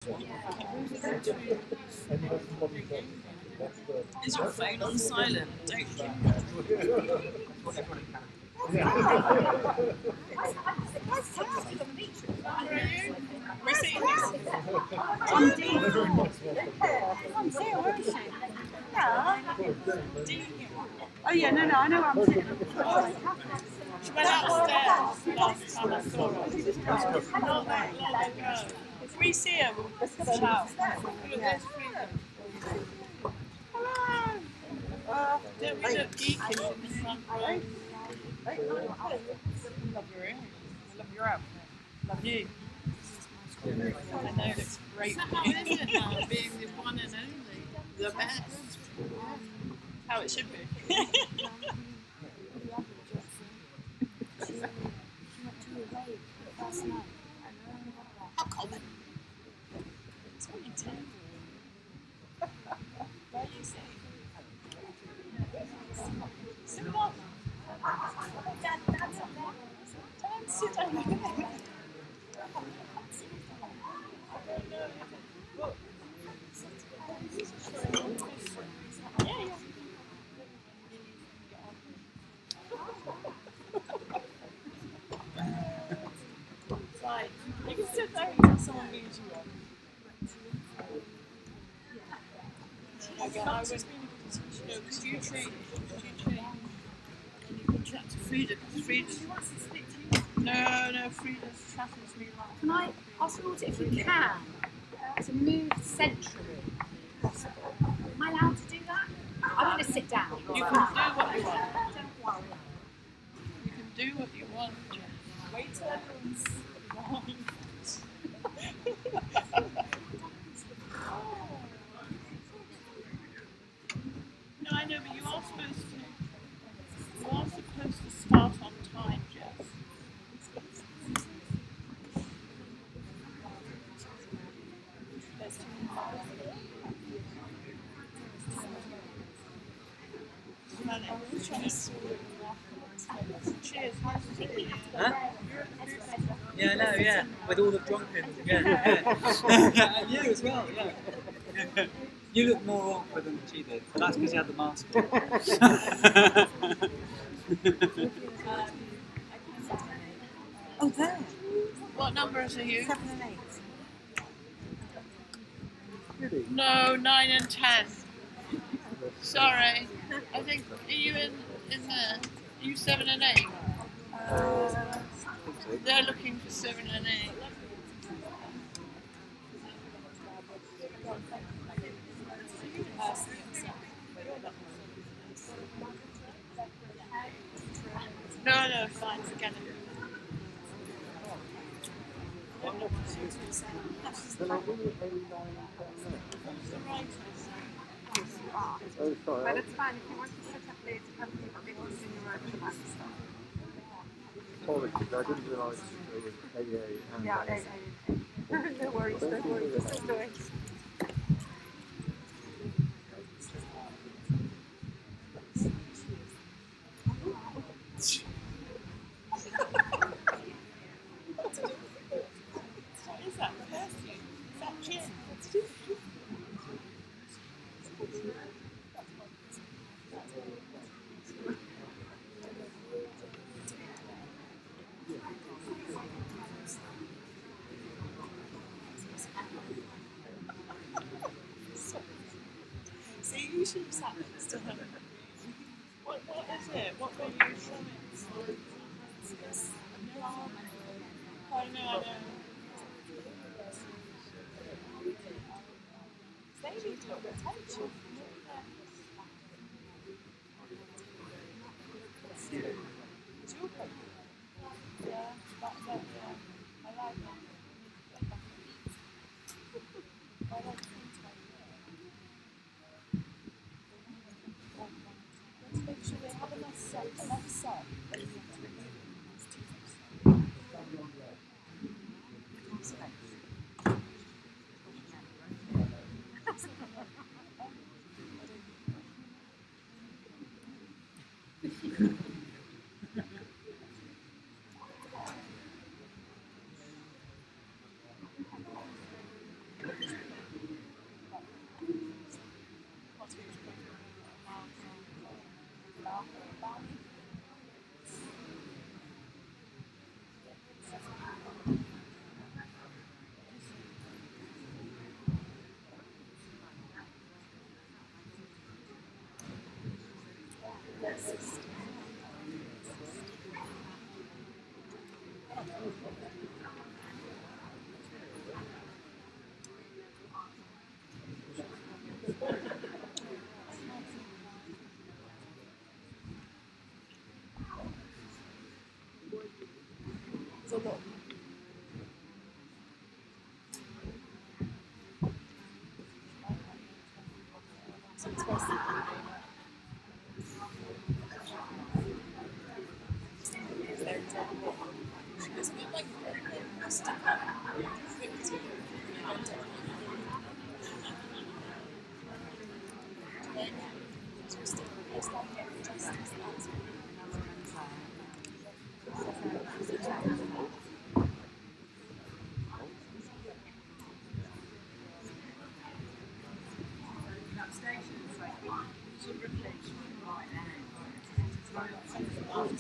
Is your phone on silent? Don't you? We're seeing this. Oh yeah, no, I know where I'm sitting. She went upstairs last time I saw her. Not that long ago. If we see her, we'll shout. Look, there's Freedom. Hello! Don't we look geekish in the front row? I love your earrings. I love your outfit. Love you. I know, it looks great. How is it now, being the one and only? The best. How it should be. How common. It's only 10. Where are you sitting? Sit what? Dad's up there. Dad, sit down there. Right, you can sit there until someone moves you on. Again, I was because you train, and you can chat to Frida, because Frida's... No, Frida's chatting to me right. Can I ask you if you can to move centrally, if possible? Am I allowed to do that? I'm going to sit down. You can do what you want. You can do what you want, Jess. Wait till everyone's behind. No, I know, but you are supposed to start on time, Jess. There's too many. Cheers. Huh? Yeah, I know, yeah. With all the drunken, yeah. And you as well, yeah. You look more awkward than she did, but that's because you had the mask on. Oh, there. What numbers are you? 7 and 8. No, 9 and 10. Sorry. I think, are you in there? Are you 7 and 8? They're looking for 7 and 8. No, fine, forget it. Oh, sorry. But it's fine. If you want to set up later, company, they will do your own for that stuff. Apologies, I didn't realise it was AA and Yeah, no worries, don't worry. Just enjoy. What is that? Perfume? Is that gin? See, you should have sat next to her. What is it? What were you from it? I know. They need a little bit of attention. It's your problem. Yeah, that's it, yeah. I like that. I like things like that. Let's make sure they have enough sun.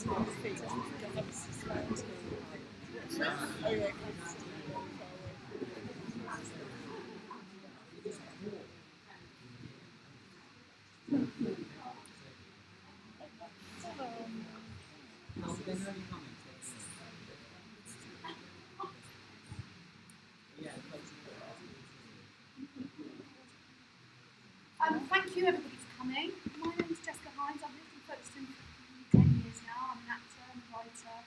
to our feet. Get ever so slightly. Oh yeah, Thank you everybody for coming. My name is Jessica Hynes. I've lived in Folkestone for 10 years now. I'm an actor and a writer,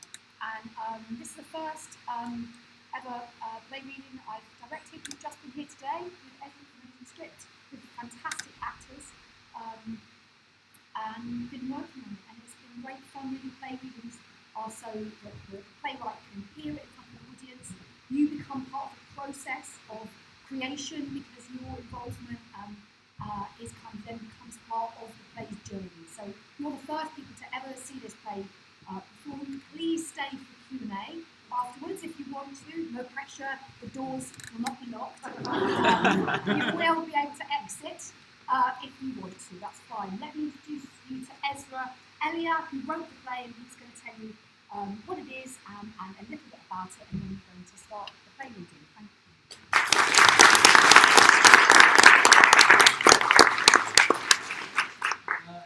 and this is the first ever play reading that I've directed. We've just been here today with every written script with fantastic actors, and we've been working on it, and it's been great fun. Reading play readings are so that the playwright can hear it in front of the audience. You become part of the process of creation because your involvement then becomes part of the play's journey. So you're the first people to ever see this play performed. Please stay for Q&A afterwards if you want to. No pressure, the doors will not be locked. You will be able to exit if you want to, that's fine. Let me introduce you to E Elia, who wrote the play, and he's going to tell you what it is and a little bit about it, and then we're going to start the play reading. Thank you.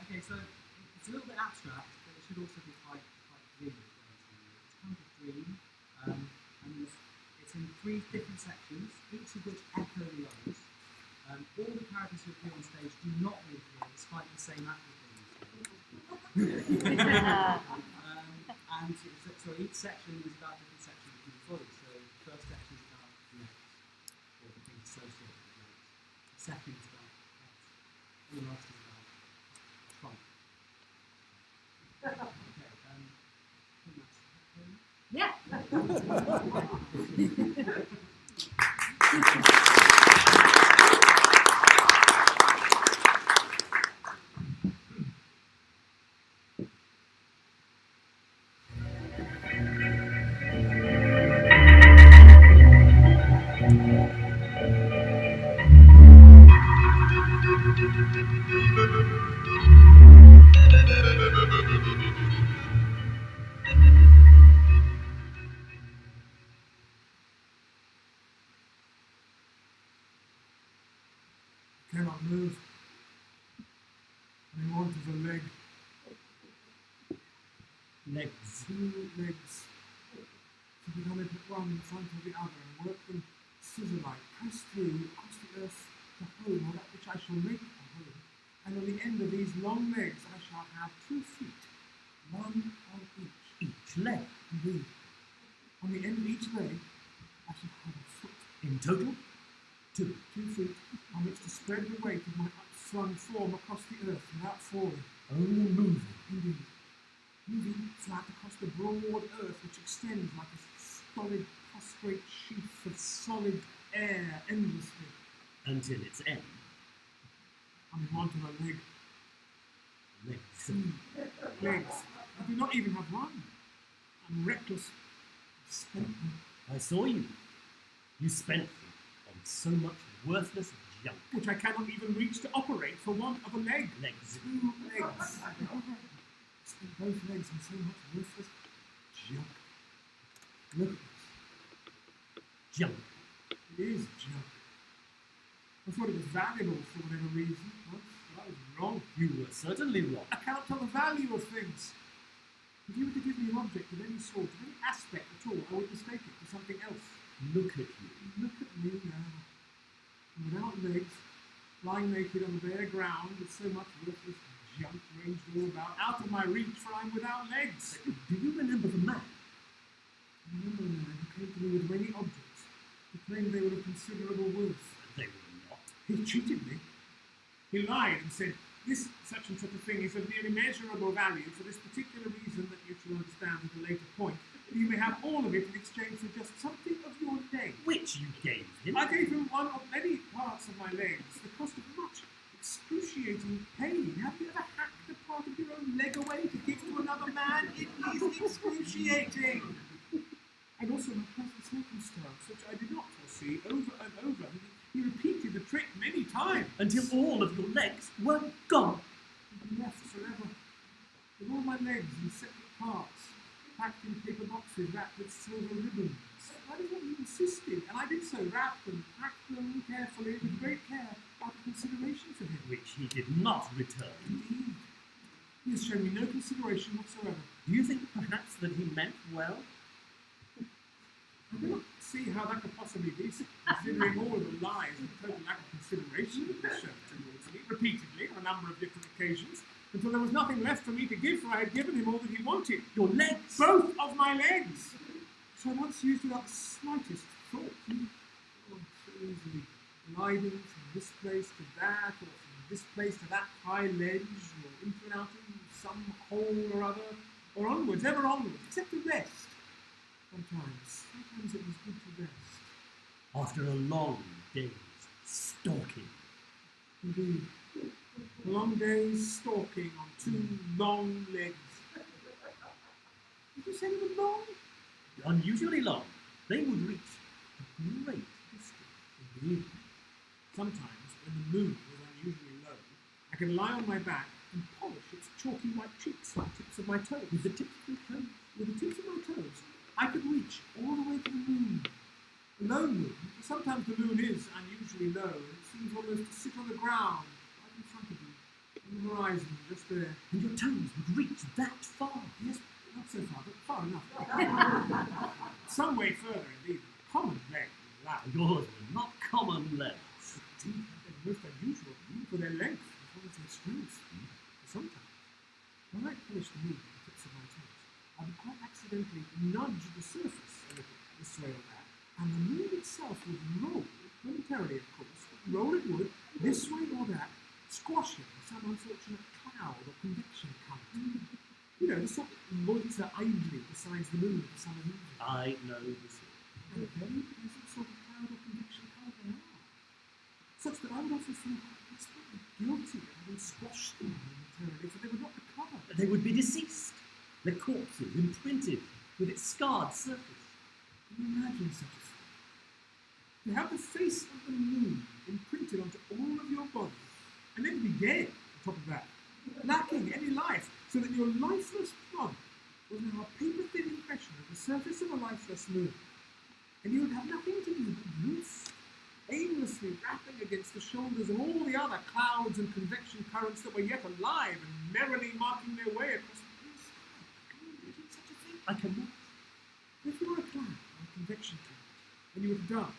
Okay, so it's a little bit abstract, but it should also be quite real. It's kind of a dream, and it's in 3 different sections, each of which echo the others. All the characters who appear on stage do not reappear, despite the same actor being on stage. So each section is about different sections of the body. So the first section is about legs, or the things associated with legs. The second is about heads. And the last is about trunk. Okay, I think that's Yeah. Cannot move. I want a leg. legs. 2 legs. To be done one in front of the other and work them scissor-like, press through across the earth to home, or that which I shall make a home. And on the end of these long legs I shall have 2 feet, one on each leg. Indeed. On the end of each leg I shall have a foot. In total? 2 feet on which to spread the weight of my upflung form across the earth without falling. Only moving. Indeed. Moving flat across the broad earth which extends like a stolid prostrate sheath of solid air endlessly. Until its end. I'm in want of a leg. Legs. Legs. I do not even have one. I'm reckless. I've spent them. I saw you. You spent them on so much worthless junk. Which I cannot even reach to operate for want of a leg. Legs. 2 legs. Spent both legs on so much worthless junk. Look at this. Junk. It is junk. I thought it was valuable for whatever reason, but I was wrong. You were certainly wrong. I cannot tell the value of things. If you were to give me an object of any sort, of any aspect at all, I would mistake it for something else. Look at you. Look at me now. And without legs, lying naked on the bare ground with so much worthless junk ranged all about, out of my reach, for I'm without legs. Do you remember the man? I remember a man who came to me with many objects, who claimed they were of considerable worth. They were not. He cheated me. He lied and said, this such and such a thing is of near immeasurable value for this particular reason that you shall understand at a later point. You may have all of it in exchange for just something of your leg. Which you gave him. I gave him one of many parts of my legs, the cost of much excruciating pain. Have you ever hacked a part of your own leg away to give to another man? It is excruciating. And also my present circumstance, which I did not foresee, over and over. He repeated the trick many times. Until all of your legs were gone. And left forever. With all my legs in separate parts, packed in paper boxes wrapped with silver ribbons. That is what you insisted, and I did so, wrap them, pack them carefully, with great care, out of consideration for him. Which he did not return. Indeed. He has shown me no consideration whatsoever. Do you think perhaps that he meant well? I do not see how that could possibly be, considering all of the lies and total lack of consideration that was shown towards me, repeatedly, on a number of different occasions, until there was nothing left for me to give, for I had given him all that he wanted. Your legs! Both of my legs! Which I once used without the slightest thought. Oh, so easily gliding from this place to that, or from this place to that high ledge, or into and out in some hole or other, or onwards, ever onwards, except to rest. Sometimes it was good to rest. After a long day's stalking. Indeed. A long day's stalking on two long legs. Did you say they were long? Unusually long. They would reach a great distance. Indeed. Sometimes, when the moon was unusually low, I could lie on my back and polish its chalky white cheeks with the tips of my toes. With the tips of my toes? With the tips of my toes. I could reach all the way to the moon. The low moon, for sometimes the moon is unusually low, and it seems almost to sit on the ground, right in front of you, on the horizon, just there. And your toes would reach that far. Yes, not so far, but far enough. Some way further, indeed, than a common leg would allow. Yours were not common legs. Indeed, they're most unusual for their length as well as their strength. Sometimes, when I polish the moon with the tips of my toes, I would quite accidentally nudge the surface a little, this way or that, and the moon itself would roll, momentarily of course, but roll it would, this way or that, squashing some unfortunate cloud or convection current. You know, the sort that loiter idly besides the moon at the summer evening. I know this. And a very pleasant sort of cloud or convection current they are. Such that I would often feel quite desperately guilty of having squashed them momentarily, for they would not recover. They would be deceased. Their corpses imprinted with its scarred surface. Can you imagine such a thing? To have the face of the moon imprinted onto all of your body, and then to be dead on top of that, lacking any life, so that your lifeless body was now a paper-thin impression of the surface of a lifeless moon, and you would have nothing to do but drift, aimlessly rapping against the shoulders of all the other clouds and convection currents that were yet alive and merrily marking their way across the blue sky. Can you imagine such a thing? I cannot. If you were a cloud or a convection current, and you were to die,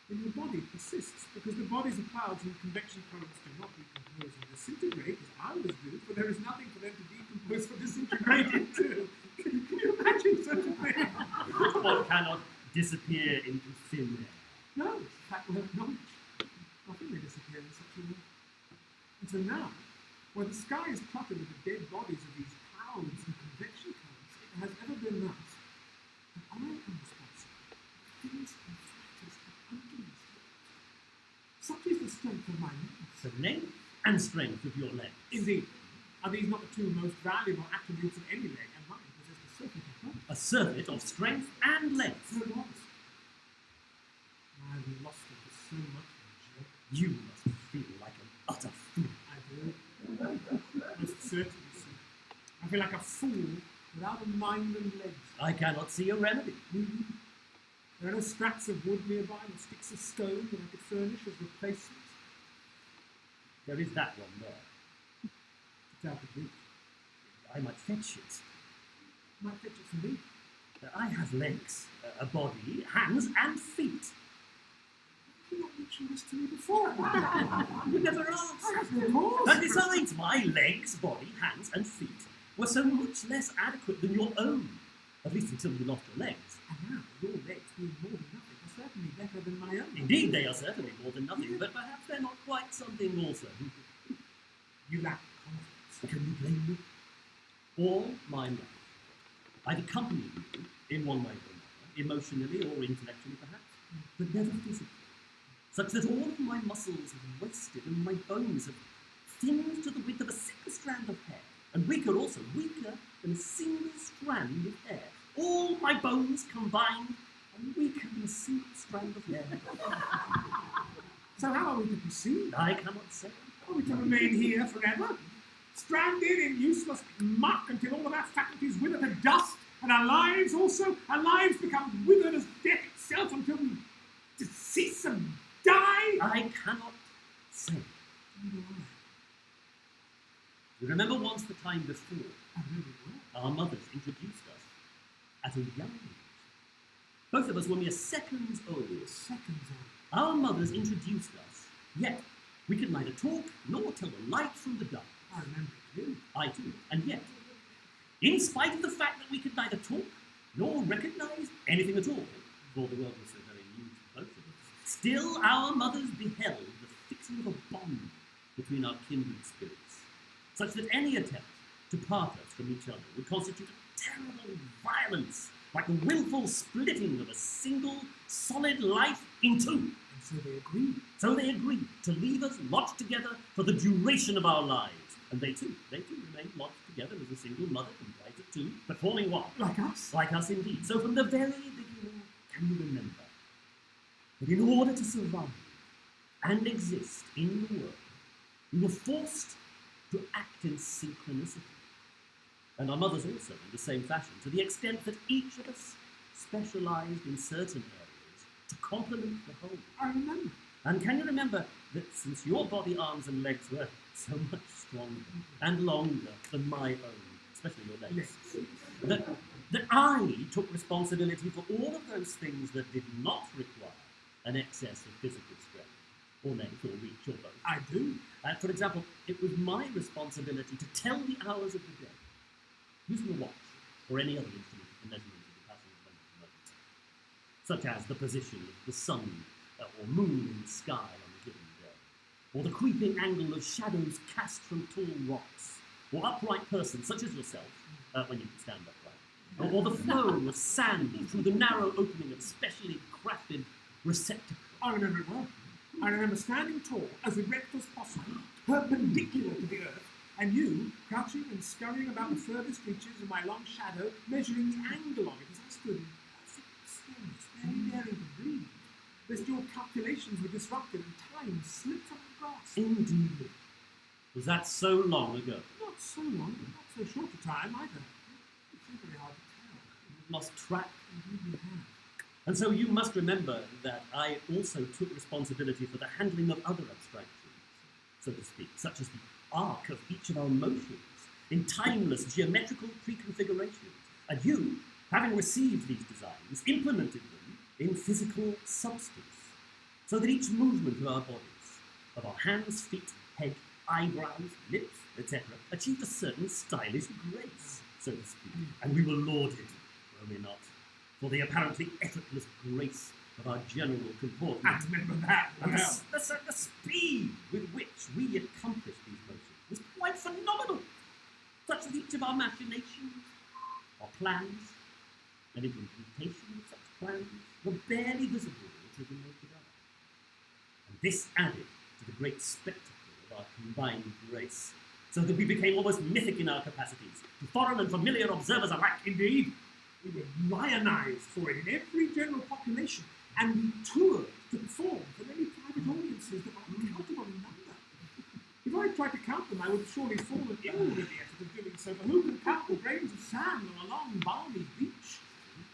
then your body persists, because the bodies of clouds and convection currents do not decompose and disintegrate as ours do, for there is nothing for them to decompose or disintegrate into. Can you imagine such a thing? One cannot disappear into thin air. No, it's a fact well acknowledged. Nothing may disappear in such a way. And so now, where the sky is cluttered with the dead bodies of these clouds and convection currents, it has ever been thus. And I am responsible for things and factors and underneath it. Such is the strength of my legs. The length and strength of your legs. Indeed. Are these not the two most valuable attributes of any leg? And mine possessed a surfeit of both. A surfeit of strength and length. So it was. I have lost it for so much, Joe. You must feel like an utter fool. I do. Most certainly so. I feel like a fool without a mind and legs. I cannot see a remedy. There are no scraps of wood nearby, or sticks of stone that I could furnish as replacement. There is that one there. It's out of reach. I might fetch it. You might fetch it for me. I have legs, a body, hands, and feet. You not mentioned this to me before. You never asked. Of course. And besides, my legs, body, hands, and feet were so much less adequate than your own. At least until you lost your legs. And now, your legs being more than nothing are certainly better than my own. Indeed, they are certainly more than nothing, but perhaps they're not quite something also. You lack confidence. Can you blame me? All my life, I've accompanied you in one way or another, emotionally or intellectually perhaps, but never physically, such that all of my muscles have wasted and my bones have thinned to the width of a single strand of hair, and weaker also, weaker than a single strand of hair. All my bones combined are weaker than a single strand of hair. So how are we to proceed? I cannot say. Are we to remain here forever? stranded in useless muck until all of our faculties wither to dust, and our lives become withered as death itself until we decease and die? I cannot say. You remember once the time before, our mothers introduced us at a young age. Both of us were mere seconds old. Our mothers introduced us, yet we could neither talk nor tell the light from the dark. I remember it too. I do, and yet, in spite of the fact that we could neither talk nor recognize anything at all, for the world was so very new to both of us, still our mothers beheld the fixing of a bond between our kindred spirits, such that any attempt to part us from each other would constitute a terrible violence, like the willful splitting of a single solid life in two. And so they agreed. So they agreed to leave us lodged together for the duration of our lives. And they too remained lodged together as a single mother comprised of two, but forming one. Like us? Like us indeed. So from the very beginning, can you remember that in order to survive and exist in the world, we were forced to act in synchronicity. And our mothers also in the same fashion, to the extent that each of us specialized in certain areas to complement the whole. I remember. And can you remember that since your body, arms and legs were so much stronger and longer than my own, especially your legs, that I took responsibility for all of those things that did not require an excess of physical strength, or length, or reach, or both. I do. For example, it was my responsibility to tell the hours of the day, using a watch or any other instrument for measurement of the passing of moments, such as the position of the sun or moon in the sky on a given day, or the creeping angle of shadows cast from tall rocks, or upright persons such as yourself, when you can stand upright, or the flow of sand through the narrow opening of specially crafted receptacles. I remember it well. I remember standing tall, as erect as possible, perpendicular to the earth, and you, crouching and scurrying about the furthest reaches of my long shadow, measuring the angle of it as I stood in perfect stillness, barely daring to breathe, lest your calculations were disrupted and time slipped from the grasp. Indeed. Was that so long ago? Not so long, but not so short a time either. It's so very hard to tell. You've lost track. Indeed we have. And so you must remember that I also took responsibility for the handling of other abstractions, so to speak, such as the arc of each of our motions in timeless geometrical preconfigurations. And you, having received these designs, implemented them in physical substance, so that each movement of our bodies, of our hands, feet, head, eyebrows, lips, etc., achieved a certain stylish grace, so to speak. And we were lauded, were we not, for the apparently effortless grace of our general comportment. I remember that And well. the speed with which we accomplished these motions was quite phenomenal, such that each of our machinations, our plans, and implementation of such plans were barely visible to the naked eye. And this added to the great spectacle of our combined grace, so that we became almost mythic in our capacities, to foreign and familiar observers alike. Indeed, we were lionized for it in every general population, and we toured to perform for many private audiences that are uncountable in number. If I tried to count them, I would have surely fallen ill with the effort of doing so, for who can count the grains of sand on a long, balmy beach,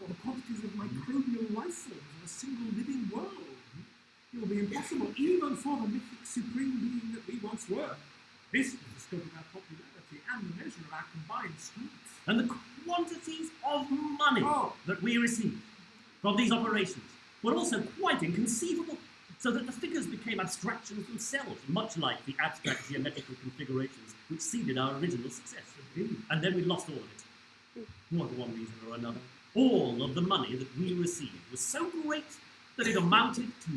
or the quantities of microbial life forms in a single living world? It will be impossible even for the mythic supreme being that we once were. This is the scope of our popularity and the measure of our combined strength. And the quantities of money that we received from these operations were also quite inconceivable, so that the figures became abstractions themselves, much like the abstract geometrical configurations which seeded our original success. And then we lost all of it, for one reason or another. All of the money that we received was so great that it amounted to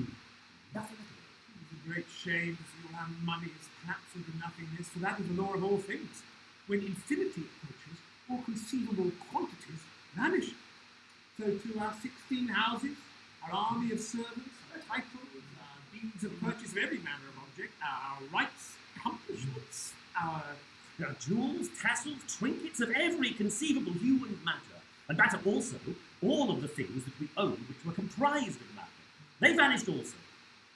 nothing at all. It's a great shame to see all our money is collapsed into nothingness, for that is the law of all things. When infinity approaches, all conceivable quantities vanish. So to our 16 houses, our army of servants, our titles, our deeds of purchase of every manner of object, our rights, accomplishments, our jewels, tassels, trinkets of every conceivable hue and matter, and matter also, all of the things that we owned which were comprised of matter, they vanished also.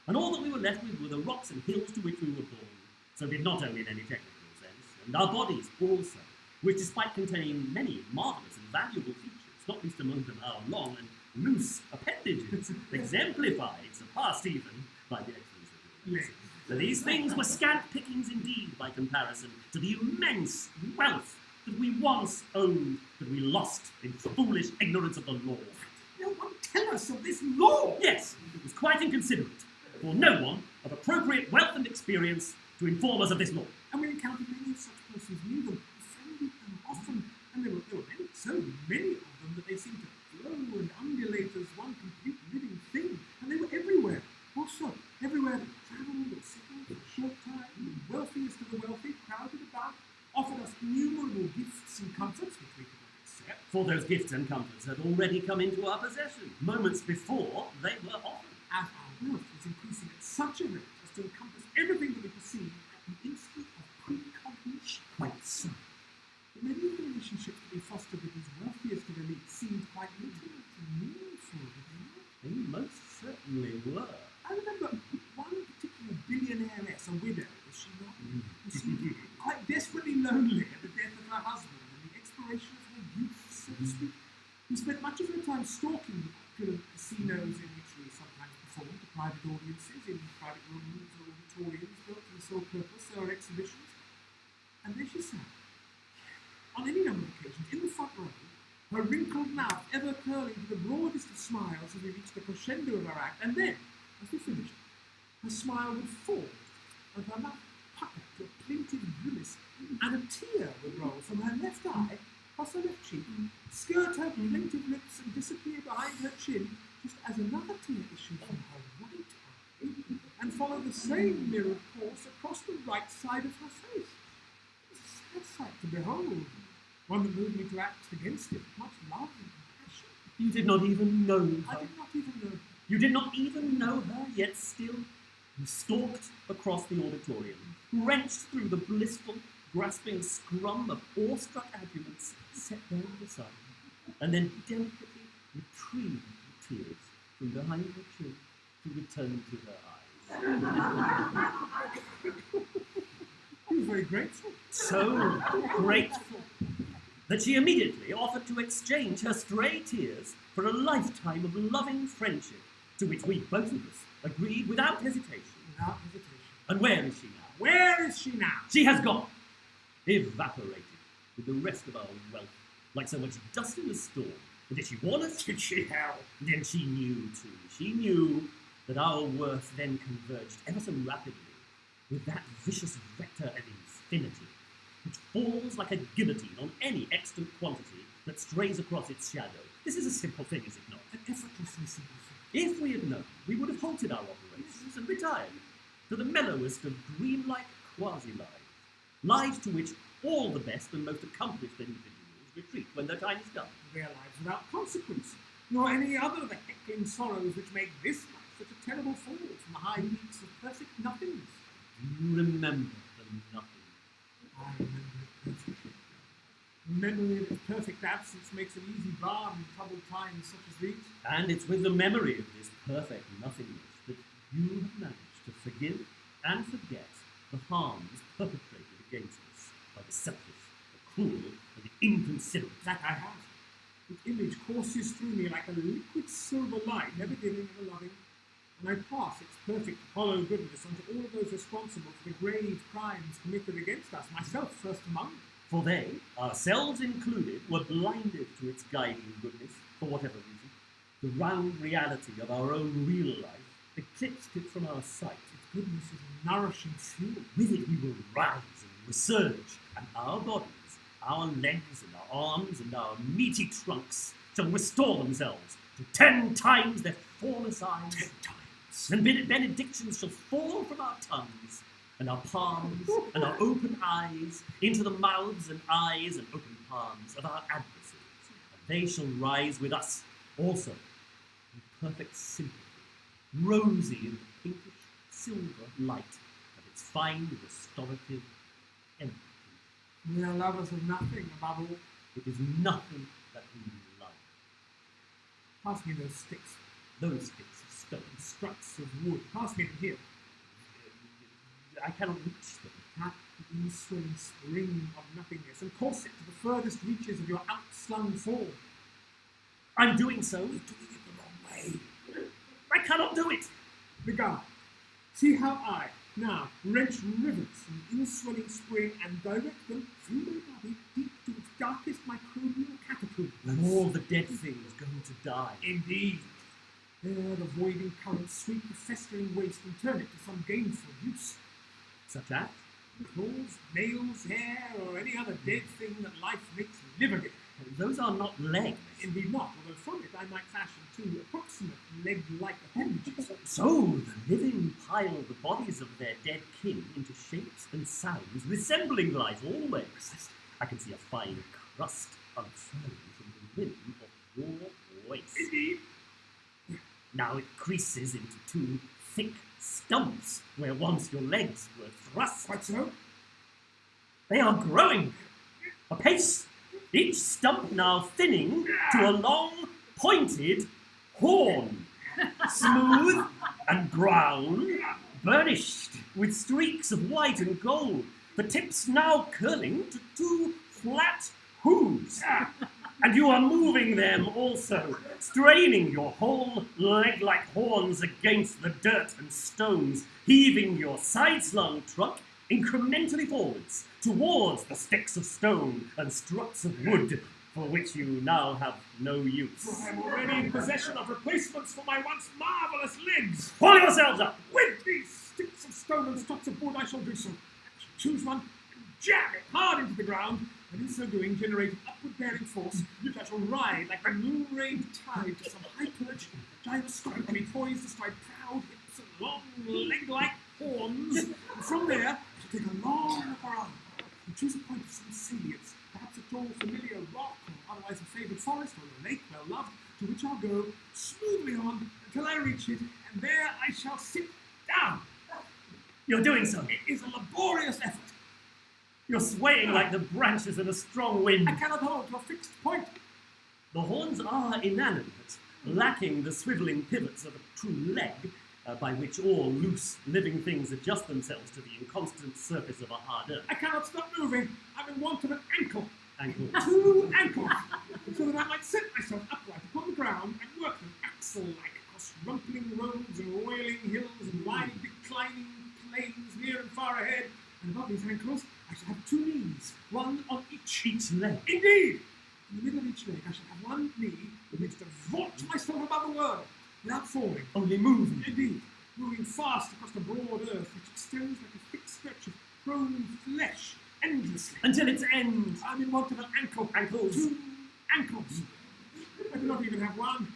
And all that we were left with were the rocks and hills to which we were born. So did not only in any technical sense, and our bodies also, which despite containing many marvellous and valuable features, not least among them our long and loose appendages, exemplified, surpassed even by the excellence of your legs. So these things were scant pickings indeed by comparison to the immense wealth that we once owned, that we lost in foolish ignorance of the law. No one tell us of this law! Yes, it was quite inconsiderate for no one of appropriate wealth and experience to inform us of this law. And we encountered many of such persons knew them, befriended them often, and there were many, so many of them that they seemed to flow and undulate as one complete living thing, and they were everywhere. Also, everywhere they travelled or settled for a short time, the wealthiest of the wealthy crowded about, offered us innumerable gifts and comforts which we could not accept. For those gifts and comforts had already come into our possession, moments before they were offered. As our wealth was increasing at such a rate as to encompass everything that we perceived at the instant of precognition. Quite so. But many of the relationships that we fostered with these wealthiest of elites seemed quite intimate and meaningful, did they not? They most certainly were. I remember one particular billionairess, a widow, was she not? Who seemed quite desperately lonely at the death of her husband and the expiration of her youth, so to speak, who spent much of her time stalking the opulent casinos in which we sometimes performed to private audiences, in private rooms or auditoriums built for the sole purpose of exhibitions. And there she sat, on any number of occasions, in the front row, her wrinkled mouth ever curling to the broadest of smiles as we reached the crescendo of our act, and then, as we finished, her smile would fall, and her mouth pucker to a plaintive grimace, and a tear would roll from her left eye across her left cheek, skirt her plaintive lips, and disappear behind her chin, just as another tear issued from her right eye, and follow the same mirrored course across the right side of her face. It was a sad sight to behold, one that moved me to act against it, much love and compassion. You did not even know I her. did not even know. You did not even know her, yet still you stalked across the auditorium, wrenched through the blissful, grasping scrum of awestruck arguments set down beside her, and then delicately retrieved the tears from behind her chin to return to her eyes. He was very grateful. So grateful that she immediately offered to exchange her stray tears for a lifetime of loving friendship, to which we both of us agreed without hesitation. Without hesitation. And where is she now? Where is she now? She has gone, evaporated with the rest of our wealth, like so much dust in a storm. And did she warn us? Did she hell? Then she knew too. She knew that our worth then converged ever so rapidly with that vicious vector of infinity, which falls like a guillotine on any extant quantity that strays across its shadow. This is a simple thing, is it not? An effortlessly simple thing. If we had known, we would have halted our operations and retired to the mellowest of dreamlike quasi-lives, lives to which all the best and most accomplished individuals retreat when their time is done. Their lives without consequence, nor any other of the heckling sorrows which make this life such a terrible fall from the high peaks of perfect nothingness. You remember the nothing. I remember it perfectly. The memory of its perfect absence makes an easy balm in troubled times such as these. And it's with the memory of this perfect nothingness that you have managed to forgive and forget the harms perpetrated against us by the selfish, the cruel, and the inconsiderate. That I have. Its image courses through me like a liquid silver light, never giving, never loving, and I pass its perfect hollow goodness onto all of those responsible for the grave crimes committed against us, myself first among them. For they, ourselves included, were blinded to its guiding goodness, for whatever reason. The round reality of our own real life eclipsed it from our sight. Its goodness is a nourishing fuel. With it we will rise and resurge, and our bodies, our legs and our arms and our meaty trunks shall restore themselves to 10 times their former size. 10 times. And benedictions shall fall from our tongues, and our palms, and our open eyes, into the mouths and eyes and open palms of our adversaries. And they shall rise with us also, in perfect sympathy, rosy in the pinkish silver light of its fine restorative empathy. We are lovers of nothing above all. It is nothing that we love. Pass me those sticks. Those sticks of stone, Struts of wood. Pass me them here. I cannot reach them. You in-swelling spring of nothingness and course it to the furthest reaches of your outslung form. I'm doing so. You're doing it the wrong way. I cannot do it. The guard. See how I now wrench rivers from in-swelling spring and direct them through my body deep to its darkest microbial catacombs. And all the dead things going to die. Indeed. There the voiding currents sweep the festering waste and turn it to some gainful use. Such as? Claws, nails, hair, or any other dead thing that life makes live again. Those are not legs. Indeed not, although from it I might fashion two approximate leg-like appendages. So the living pile the bodies of their dead kin into shapes and sounds resembling life always. I can see a fine crust unfurling from the rim of your voice. Indeed. Now it creases into two thick stumps where once your legs were thrust. Quite so. They are growing apace, each stump now thinning to a long, pointed horn, smooth and brown, burnished with streaks of white and gold, the tips now curling to two flat hooves. And you are moving them also, straining your whole leg-like horns against the dirt and stones, heaving your side-slung trunk incrementally forwards, towards the sticks of stone and struts of wood, for which you now have no use. I am already in possession of replacements for my once marvellous legs. Pull yourselves up! With these sticks of stone and struts of wood, I shall do so. I shall choose one and jam it hard into the ground, and in so doing generate an upward-bearing force which I shall ride like the moon-rayed tide to some high perch, gyroscopically poised to stride proud hips and long leg-like horns, and from there I shall take a long look around and choose a point of some salience, perhaps a tall familiar rock or otherwise a favoured forest or a lake well loved, to which I'll go smoothly on until I reach it, and there I shall sit down. You're doing so. It is a laborious effort. You're swaying like the branches in a strong wind. I cannot hold to a fixed point. The horns are inanimate, lacking the swivelling pivots of a true leg, by which all loose living things adjust themselves to the inconstant surface of a hard earth. I cannot stop moving. I'm in want of an ankle. Ankle. 2 ankles, so that I might set myself upright upon the ground and work them axle-like across rumpling roads and roiling hills and wide declining plains near and far ahead. And above these ankles, I shall have 2 knees, one on each leg. Indeed! In the middle of each leg, I shall have one knee with which to vaunt myself above the world without falling. Only moving. Indeed, moving fast across the broad earth, which extends like a thick stretch of prone flesh endlessly. Until its end. I'm in want of an ankle. Ankles. 2 ankles. I do not even have one.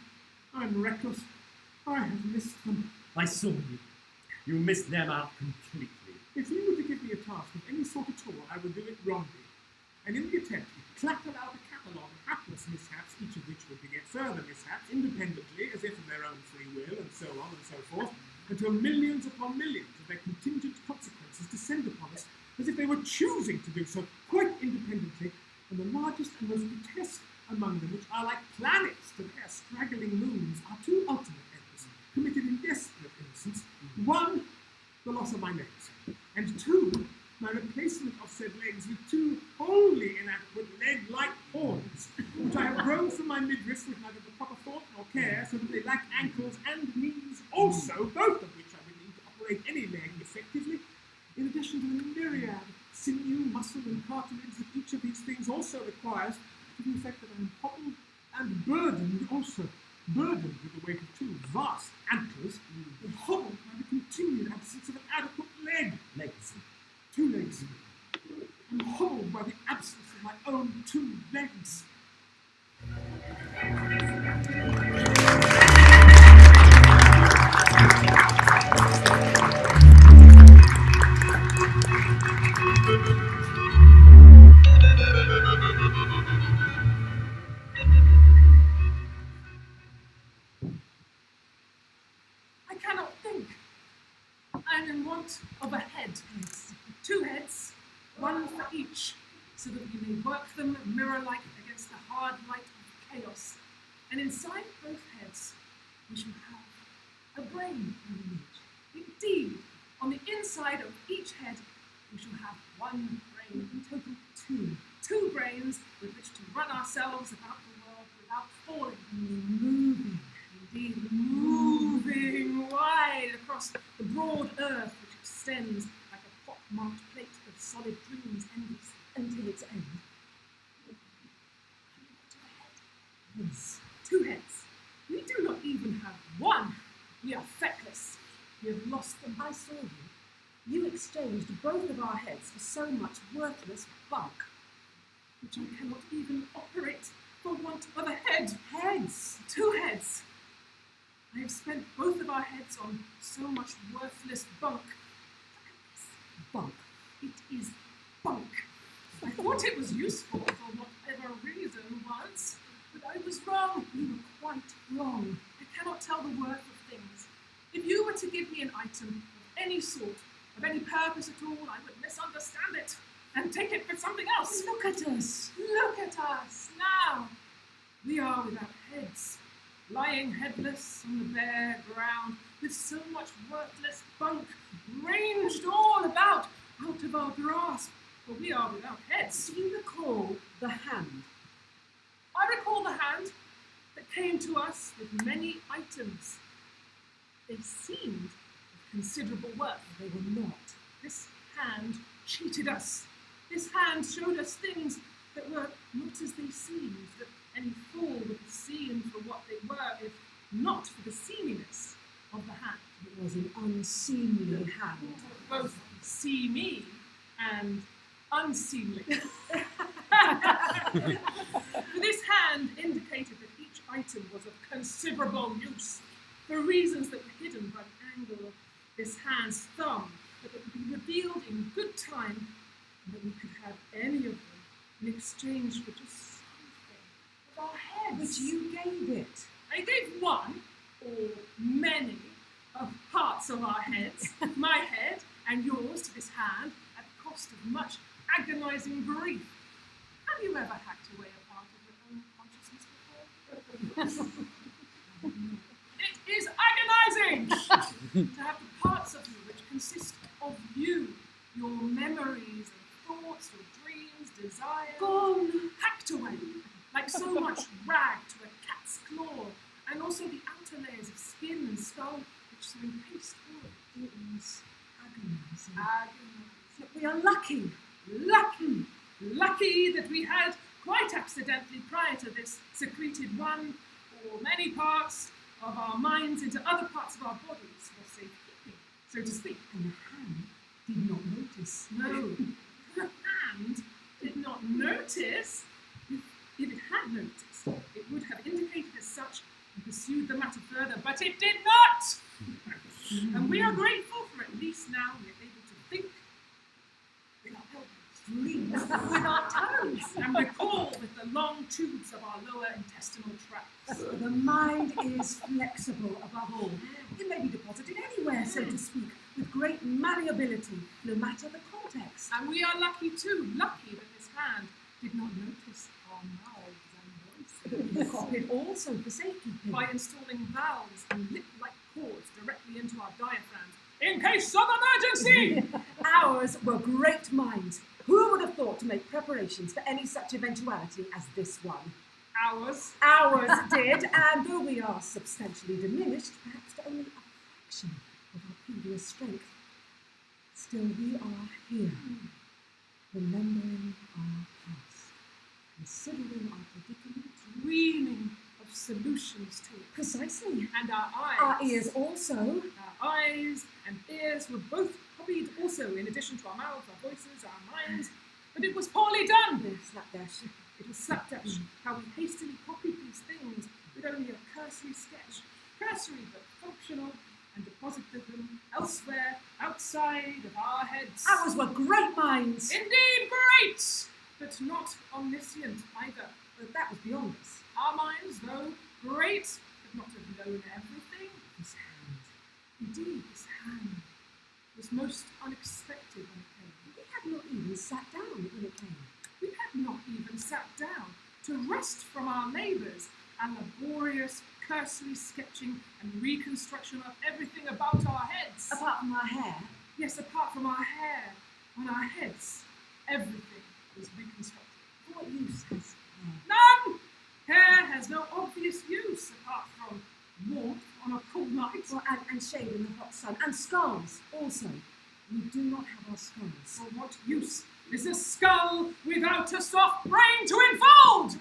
I'm reckless. I have missed them. I saw you. You missed them out completely. If you were to give me a task of any sort at all, I would do it wrongly. And in the attempt, clattered out a catalogue of hapless mishaps, each of which would beget further mishaps, independently, as if of their own free will, and so on and so forth, until millions upon millions of their contingent consequences descend upon us, as if they were choosing to do so, quite independently, and the largest and most grotesque among them, which are like planets to their straggling moons, are 2 ultimate errors, committed in desperate innocence. 1, the loss of my legs, and 2, my replacement of said legs with 2 wholly inadequate leg-like horns, which I have grown from my midriff with neither the proper thought nor care, so that they lack ankles and knees also, both of which I would need to operate any leg effectively, in addition to the myriad of sinew, muscle, and cartilage that each of these things also requires, to the effect that I am hobbled and burdened also. Burdened with the weight of 2 vast antlers, and hobbled by the continued absence of an adequate leg. Legs. 2 legs. And hobbled by the absence of my own 2 legs. I cannot think. I am in want of a head. 2 heads, one for each, so that we may work them mirror-like against the hard light of chaos. And inside both heads, we shall have a brain in the image. Indeed, on the inside of each head we shall have one brain, in total two. Two brains with which to run ourselves about the world without falling. Moving. Indeed, moving wide across the broad earth which extends like a pock-marked plate of solid dreams endlessly until its end. Yes. Two heads. We do not even have one. We are feckless. We have lost them. I saw you. You exchanged both of our heads for so much worthless bunk, which I cannot even operate for want of a head. Heads. Two heads. I have spent both of our heads on so much worthless bunk. Look at this. Bunk. It is bunk. I thought it was useful for whatever reason once, but I was wrong. You were quite wrong. I cannot tell the worth of things. If you were to give me an item of any sort, of any purpose at all, I would misunderstand it and take it for something else. Look at us. Look at us now. We are without heads, lying headless on the bare ground, with so much worthless bunk ranged all about, out of our grasp, for we are without heads. Do you recall the hand? I recall the hand that came to us with many items. They seemed of considerable worth. They were not. This hand cheated us. This hand showed us things that were not as they seemed, that any fool would have seen for what they were, if not for the seeminess of the hand. It was an unseemly hand. Both seamy and unseemly. For this hand indicated that each item was of considerable use, for reasons that were hidden by the angle of this hand's thumb, but that would be revealed in good time, and that we could have any of them in exchange for just something of our heads. Which you gave it. I gave one, or many, of parts of our heads, my head and yours, to this hand, at the cost of much agonizing grief. Have you ever hacked away a part of your own consciousness before? It is agonizing to have the parts of you which consist of you, your memories and thoughts, your dreams, desires, gone, hacked away, like so much rag to a cat's claw, and also the outer layers of skin and skull which so encased all. It was agonizing. Agonizing. We are lucky that we had, quite accidentally prior to this, secreted one or many parts of our minds into other parts of our bodies for safekeeping, so to speak. And the hand did not notice. No, the hand did not notice. If it had noticed, it would have indicated as such and pursued the matter further, but it did not! And we are grateful for at least now we are able to think with our elbows, breathe with our toes, and recall with the long tubes of our lower intestinal tracts. The mind is flexible above all. It may be deposited anywhere, so to speak, with great malleability, no matter the context. And we are lucky too, lucky that this hand did not notice our mouths and voices. We copied also for safekeeping by installing valves and lip-like cords directly into our diaphragms in case of emergency. Ours were great minds. Who would have thought to make preparations for any such eventuality as this one? Ours did, and though we are substantially diminished, perhaps to only a fraction of our previous strength, still we are here, remembering our past, considering our predicament, dreaming of solutions to it. Precisely. And our eyes. Our ears also. Our eyes and ears were both copied also, in addition to our mouths, our voices, our minds. But it was poorly done. Slapdash. It was slapdash. How we hastily copied these things with only a cursory sketch. Cursory but functional, and deposited them elsewhere, outside of our heads. Ours were great minds. Indeed great, but not omniscient either. But that was beyond us. Our minds, though great, could not have known everything. This hand, indeed, this hand, was most unexpected when it came. We had not even sat down when it came. We had not even sat down to rest from our labours and laborious cursory sketching and reconstruction of everything about our heads. Apart from our hair? Yes, apart from our hair. On our heads, everything was reconstructed. What use has None! Hair has no obvious use apart from warmth on a cold night. well, and shade in the hot sun, and skulls also. We do not have our skulls. For what use is a skull without a soft brain to enfold?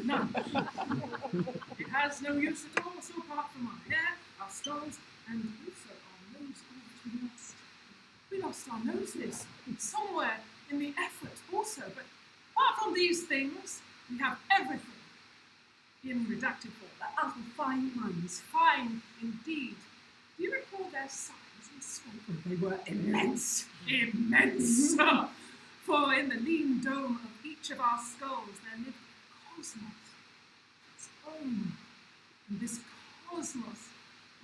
None. It has no use at all, so apart from our hair, our skulls, and also our nose, which we lost. We lost our noses somewhere in the effort also, but apart from these things, we have everything in redacted form. Our fine minds. Fine indeed. Do you recall their size and scope? They were immense. Immense! For in the lean dome of each of our skulls there lived a cosmos, its own. And this cosmos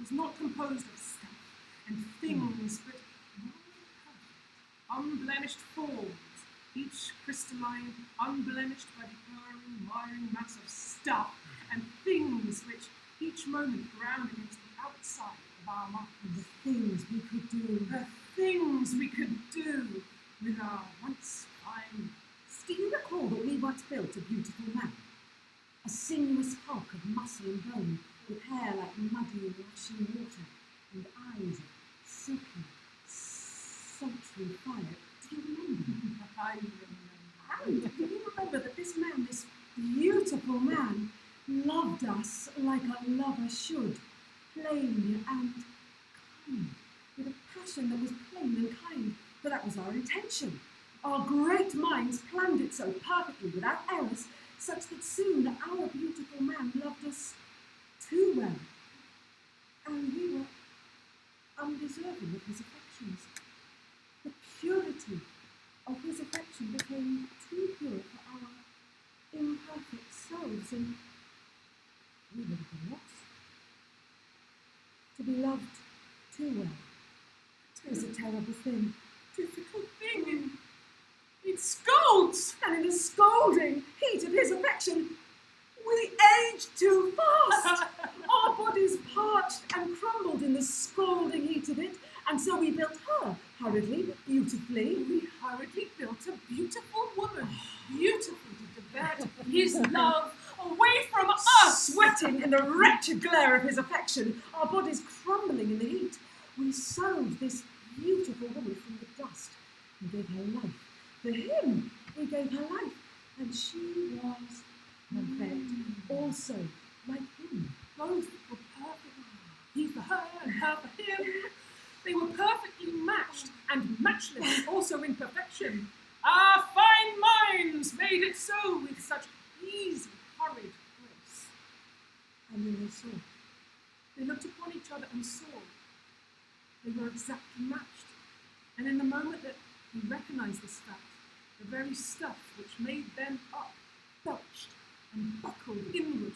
was not composed of stuff and things, but unblemished forms, each crystalline, unblemished by the erring, miring mass of stuff and things which each moment ground against the outside of our minds. And the things we could do. The things we could do with our once fine. Do you recall that we once built a beautiful man? A sinuous hulk of muscle and bone, with hair like muddy and rushing water, and eyes of silky, sultry fire. Do you remember? I remember. And do you remember that this man, this beautiful man, loved us like a lover should, plain and kind, with a passion that was plain and kind, for that was our intention. Our great minds planned it so perfectly, without errors, such that soon our beautiful man loved us too well, and we were undeserving of his affections. The purity of his affection became too pure for our imperfect selves, and we would have been lost. To be loved too well is a terrible thing. Difficult thing. It scolds! And in the scalding heat of his affection, we aged too fast. Our bodies parched and crumbled in the scalding heat of it, and so we built her hurriedly, beautifully. We hurriedly built a beautiful woman, beautifully to divert his love away from us. Sweating in the wretched glare of his affection, our bodies crumbling in the heat, we sewed this beautiful woman from the dust and gave her life. For him, we gave her life, and she was perfect, also like him. Both were perfect. He for her and her for him. They were perfectly matched and matchless also in perfection. Our fine minds made it so with such easy, hurried grace. And then they saw. They looked upon each other and saw. They were exactly matched. And in the moment that we recognized this fact, the very stuff which made them up belched and buckled inward.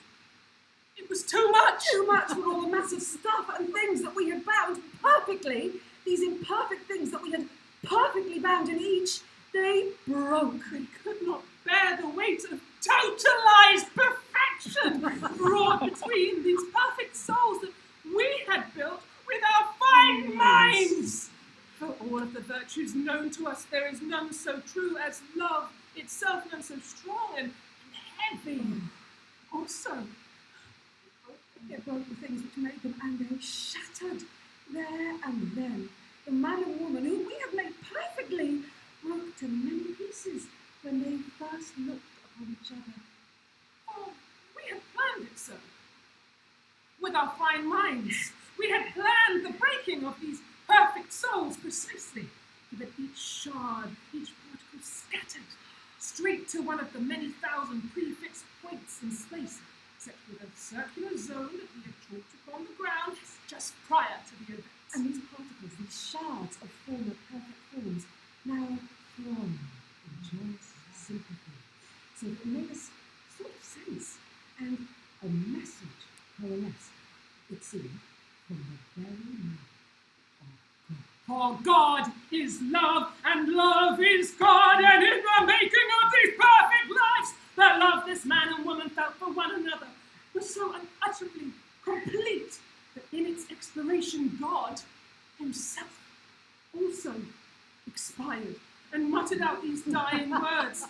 It was too much! Too much for all the massive stuff and things that we had bound perfectly. These imperfect things that we had perfectly bound in each, they broke. They could not bear the weight of totalized perfection brought between these perfect souls that we had built with our fine minds. For all of the virtues known to us, there is none so true as love itself, none so strong and heavy. Also, it broke the things which made them, and they shattered there and then. The man and woman whom we had made perfectly broke to many pieces when they first looked upon each other. oh, we had planned it so. With our fine minds, we had planned the breaking of these perfect souls precisely, so that each shard, each particle scattered straight to one of the many thousand prefixed points in space, set with a circular zone that we had chalked upon the ground just prior to the event. And these particles, these shards of former perfect forms, now throng in joyous sympathy, so that it made us sort of sense, and a message coalesced, it seemed, from the very mouth of God. For God is love, and love is God, and in the making of these perfect lives, that love this man and woman felt for one another was so unutterably complete that in its exploration God himself also expired and muttered out these dying words.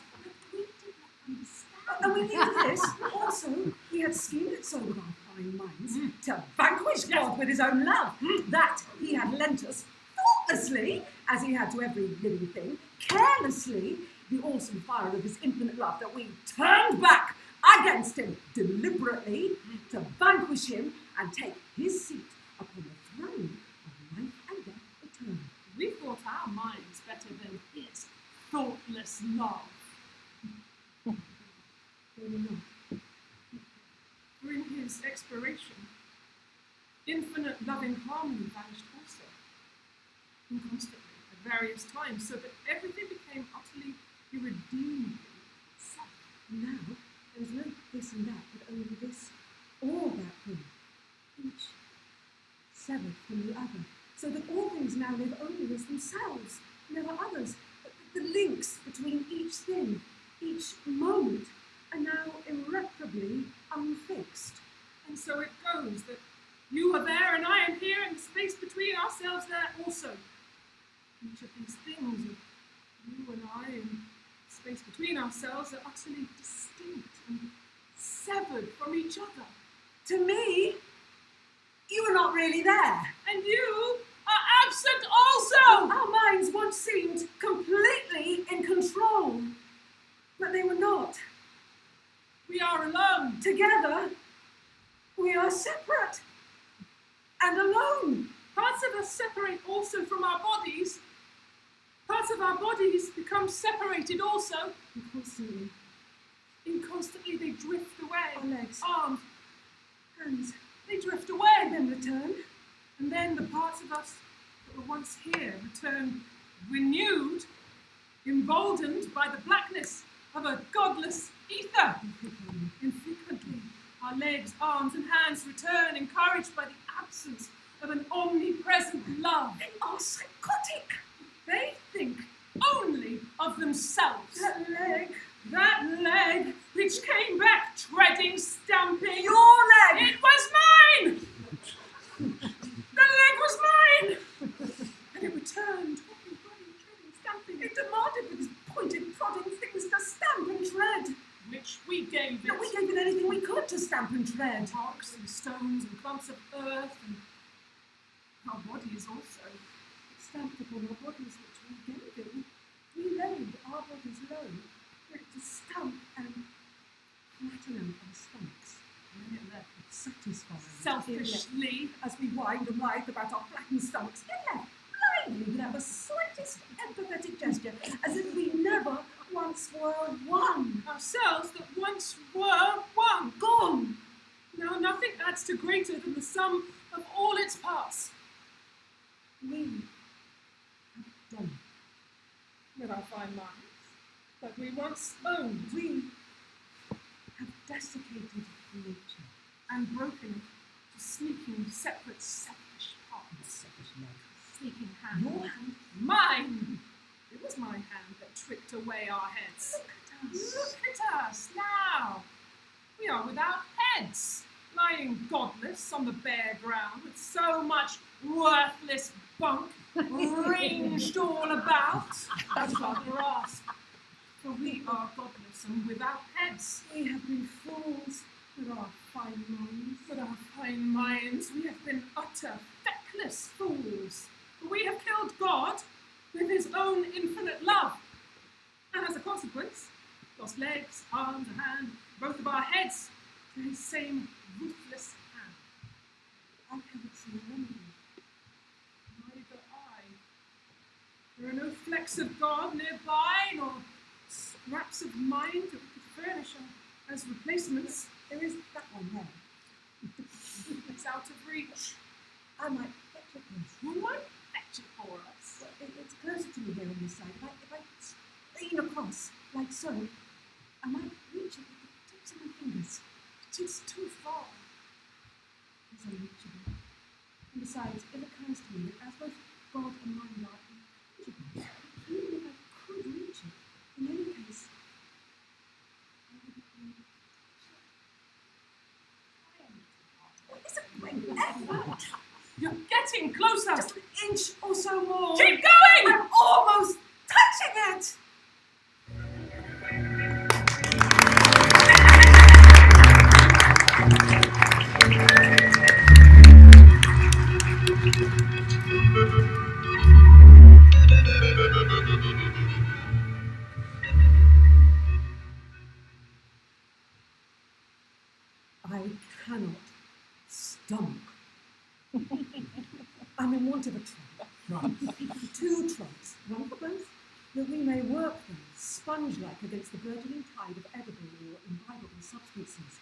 We did not understand. And we knew this. Also, he had schemed it so with our fine minds to vanquish God with his own love, that he had lent us thoughtlessly, as he had to every living thing, carelessly, the awesome fire of his infinite love, that we turned back against him deliberately to vanquish him and take his seat upon the throne of life and death eternal. We thought our minds better than his thoughtless love. They were not. For in his expiration, infinite loving harmony vanished also, inconstantly, at various times, so that everything became utterly irredeemably self. And now, there was no this and that, but only this or that thing, each severed from the other, so that all things now live only as themselves, never others. The links between each thing, each moment, are now irreparably unfixed. And so it goes that you are there and I am here, and the space between ourselves there also. Each of these things of you and I and space between ourselves are utterly distinct and severed from each other. To me, you were not really there. And you are absent also! Our minds once seemed completely in control, but they were not. We are alone. Together, we are separate and alone. Parts of us separate also from our bodies. Parts of our bodies become separated also. And Constantly they drift away. our legs, Arms, hands, they drift and away. then return. And then the parts of us that were once here return renewed, emboldened by the blackness of a godless ether. And frequently our legs, arms and hands return, encouraged by the absence of an omnipresent love. They are psychotic. They think only of themselves. That leg, Which came back treading, stamping. your leg. It was mine! The leg was mine! And it returned, hopping, running, treading, stamping. It demanded with its pointed, prodding things to stamp and tread. Which we gave it. Yet we gave it anything we could to stamp and tread. Rocks and stones and clumps of earth, and our bodies also. It stamped upon our bodies which we gave it. We laid our bodies low for it to stamp and flatten out our stumps. And then it left Satisfied. selfishly. As we whined and writhed about our flattened stomachs, it left blindly without the slightest empathetic gesture, as if we never once were one. Ourselves that once were one. Gone. Now nothing adds to greater than the sum of all its parts. We have done it. With our fine minds that we once owned. We have desiccated nature. And broken to sneaking, separate, selfish parts. Sneaking hand. Your hand. Mine! It was my hand that tricked away our heads. Look at us now! We are without heads, lying godless on the bare ground with so much worthless bunk ranged all about out of our grasp. For we are godless and without heads. We have been fools with our fine minds. With our fine minds, we have been utter, feckless fools. For we have killed God with his own infinite love. And as a consequence, lost legs, arms, a hand, both of our heads, to his same ruthless hand. I cannot see a remedy. Neither I. There are no flecks of God nearby, nor scraps of mind that we could furnish as replacements. There is that one there. It's out of reach. I might fetch it close. Who might fetch it for us? Well, it's closer to me here on this side. If I lean across, like so, I might reach it with the tips of my fingers. It is too far. It's unreachable. And besides, it occurs to me that as both God and mind are intangible, even if I could reach it, in any case, I wouldn't be able to touch it. It's a great effort. You're getting closer. Just an inch or so more. Keep going! I'm almost sponge-like against the burgeoning tide of edible or imbibable substances.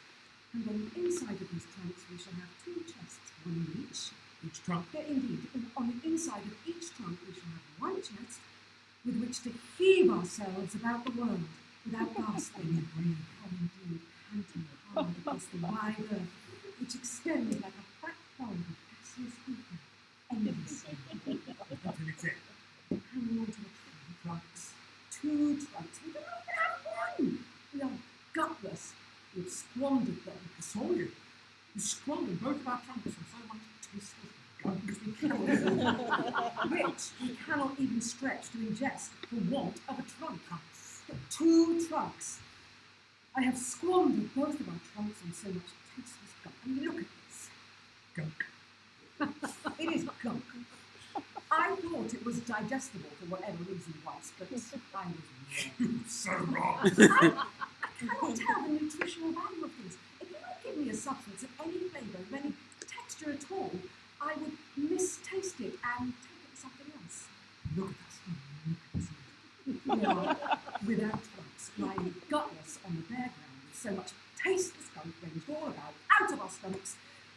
And on the inside of these trunks we shall have 2 chests, one in each. Each trunk. Yeah, indeed, on the inside of each trunk we shall have 1 chest with which to heave ourselves about the world without gasping and breathing, indeed, panting hard across the wide earth, which extends like a backbone of gaseous ether, endlessly. Until it's it. Hanging onto the trunks. 2 trunks. We don't even have 1. We are gutless. We've squandered them. I saw you. You squandered both of our trunks and so much tasteless gunk. Which we cannot even stretch to ingest for want of a trunk. 2 trunks. I have squandered both of our trunks on so much tasteless gunk. I mean, look at this. Gunk. It is gunk. I thought it was digestible for whatever reason once, but I was wrong. So wrong. I cannot tell the nutritional value of things. If you would give me a substance of any flavour, of any texture at all, I would mistaste it and take it for something else. Look at us. We are without trunks, lying gutless on the bare ground, with so much tasteless gunk ranged all about, out of our stomachs,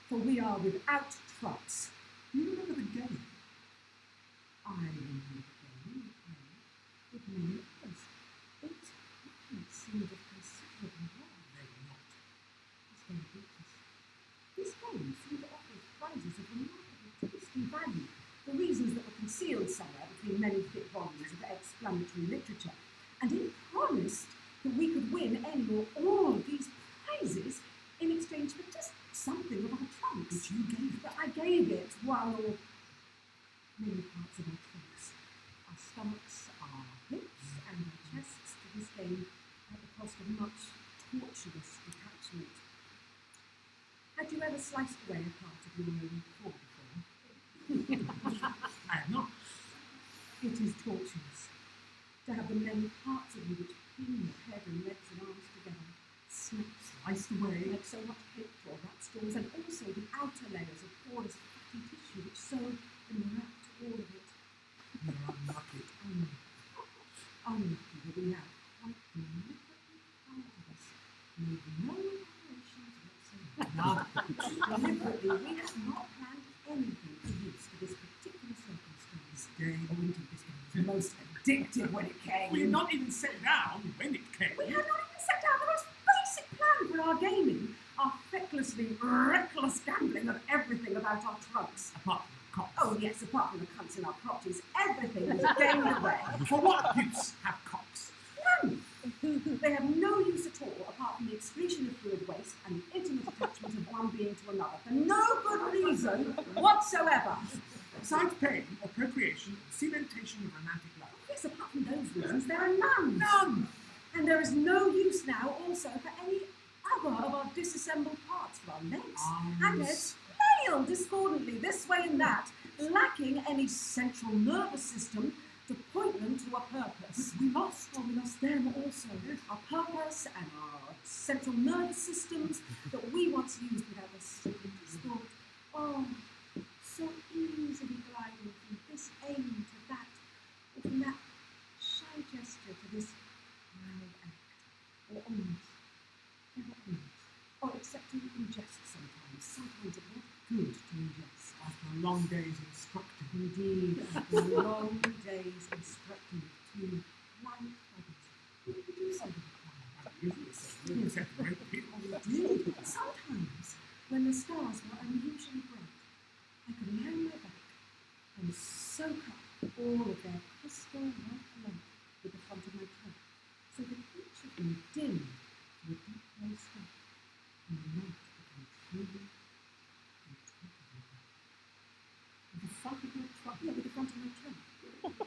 for we are without trunks. You remember the game? I remember the game we played with many others. It seemed of considerable harm. They were not. As they beat us. This game seemed to offer prizes of remarkable taste and value, for reasons that were concealed somewhere between many thick volumes of explanatory literature, and it promised that we could win any or all of these prizes in exchange for just something of our trunks. Which you gave. But I gave it one or many parts of our trunks. Our stomachs, our hips, and our chests to this game at the cost of much tortuous detachment. Had you ever sliced away a part of your own core before? I have not. It is torturous to have the many parts of you which pin your head and legs and arms together, snapped, Sliced away. like so much cake or rat stalls, and also the outer layers of porous fatty tissue which sew and wrapped all of it. You're unlucky. Unlucky that we have quite deliberately part of us made no operations whatsoever. Deliberately, we have not planned anything for use for this particular circumstance. Game. Oh, indeed, this game was most addictive when it came. We had not even sat down when it came. We had not even set down the most basic plan for our gaming, our fecklessly reckless gambling of everything about our trunks. Apart from the cops. Oh yes, apart from the cunts in our crotches, everything is gamed away. For what use have cocks? None. They have no use at all, apart from the excretion of fluid waste and the intimate attachment of one being to another, for no good reason whatsoever. Besides pain or procreation or cementation of romantic love. Yes, apart from those reasons, there are none. None! And there is no use now also for any other of our disassembled parts, for our legs. And there's flail discordantly this way and that, lacking any central nervous system to point them to a purpose. We lost them also. Our purpose and our central nervous systems that we once used without the slightest thought. Oh, so easily gliding from this aim to that, or from that shy gesture to this wild act, or almost, never almost, or except to ingest sometimes. Sometimes it was good to ingest. After a long day's instructing. Indeed, after long days instructing two light bodies, we could do something Usually so. We accept a great deal. Indeed, sometimes, when the stars were unusually bright, I could lie on my back and soak up all of their crystal white light with the front of my trunk, so that each of them dimmed to a deep grey spot, and the night became truly and totally bright. With the front of your trunk. Yeah, with the front of my trunk.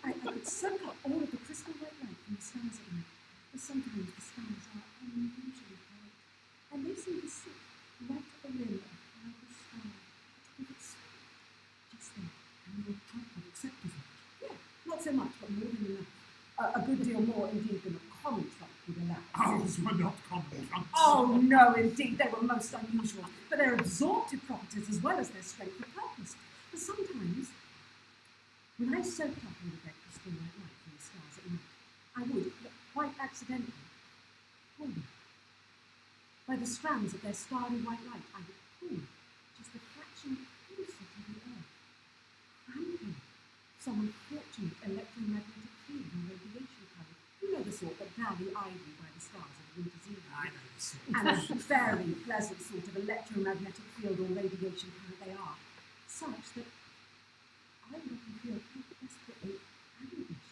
I could soak up all of the crystal white light from the stars at night, but sometimes the stars are unusually bright, and they seem to sit right at the rim of a cloudless sky, with its just there. And your trunk would accept as much. Yeah, not so much, but more than enough. A good deal more, indeed, than a common trunk would allow. Ours were not common trunks. Oh, no, indeed, they were most unusual, for their absorptive properties as well as their strength of purpose. But sometimes, when I soaked up all of that crystal white light from the stars at night, I would, quite accidentally, pull them. By the strands of their starry white light, I would pull just a fraction closer to the earth, cramping some unfortunate electromagnetic field and radiation current. You know the sort that dally idly by the stars of a winter's evening. I know the sort. And a very pleasant sort of electromagnetic field or radiation current they are, such that I would often feel quite desperately anguish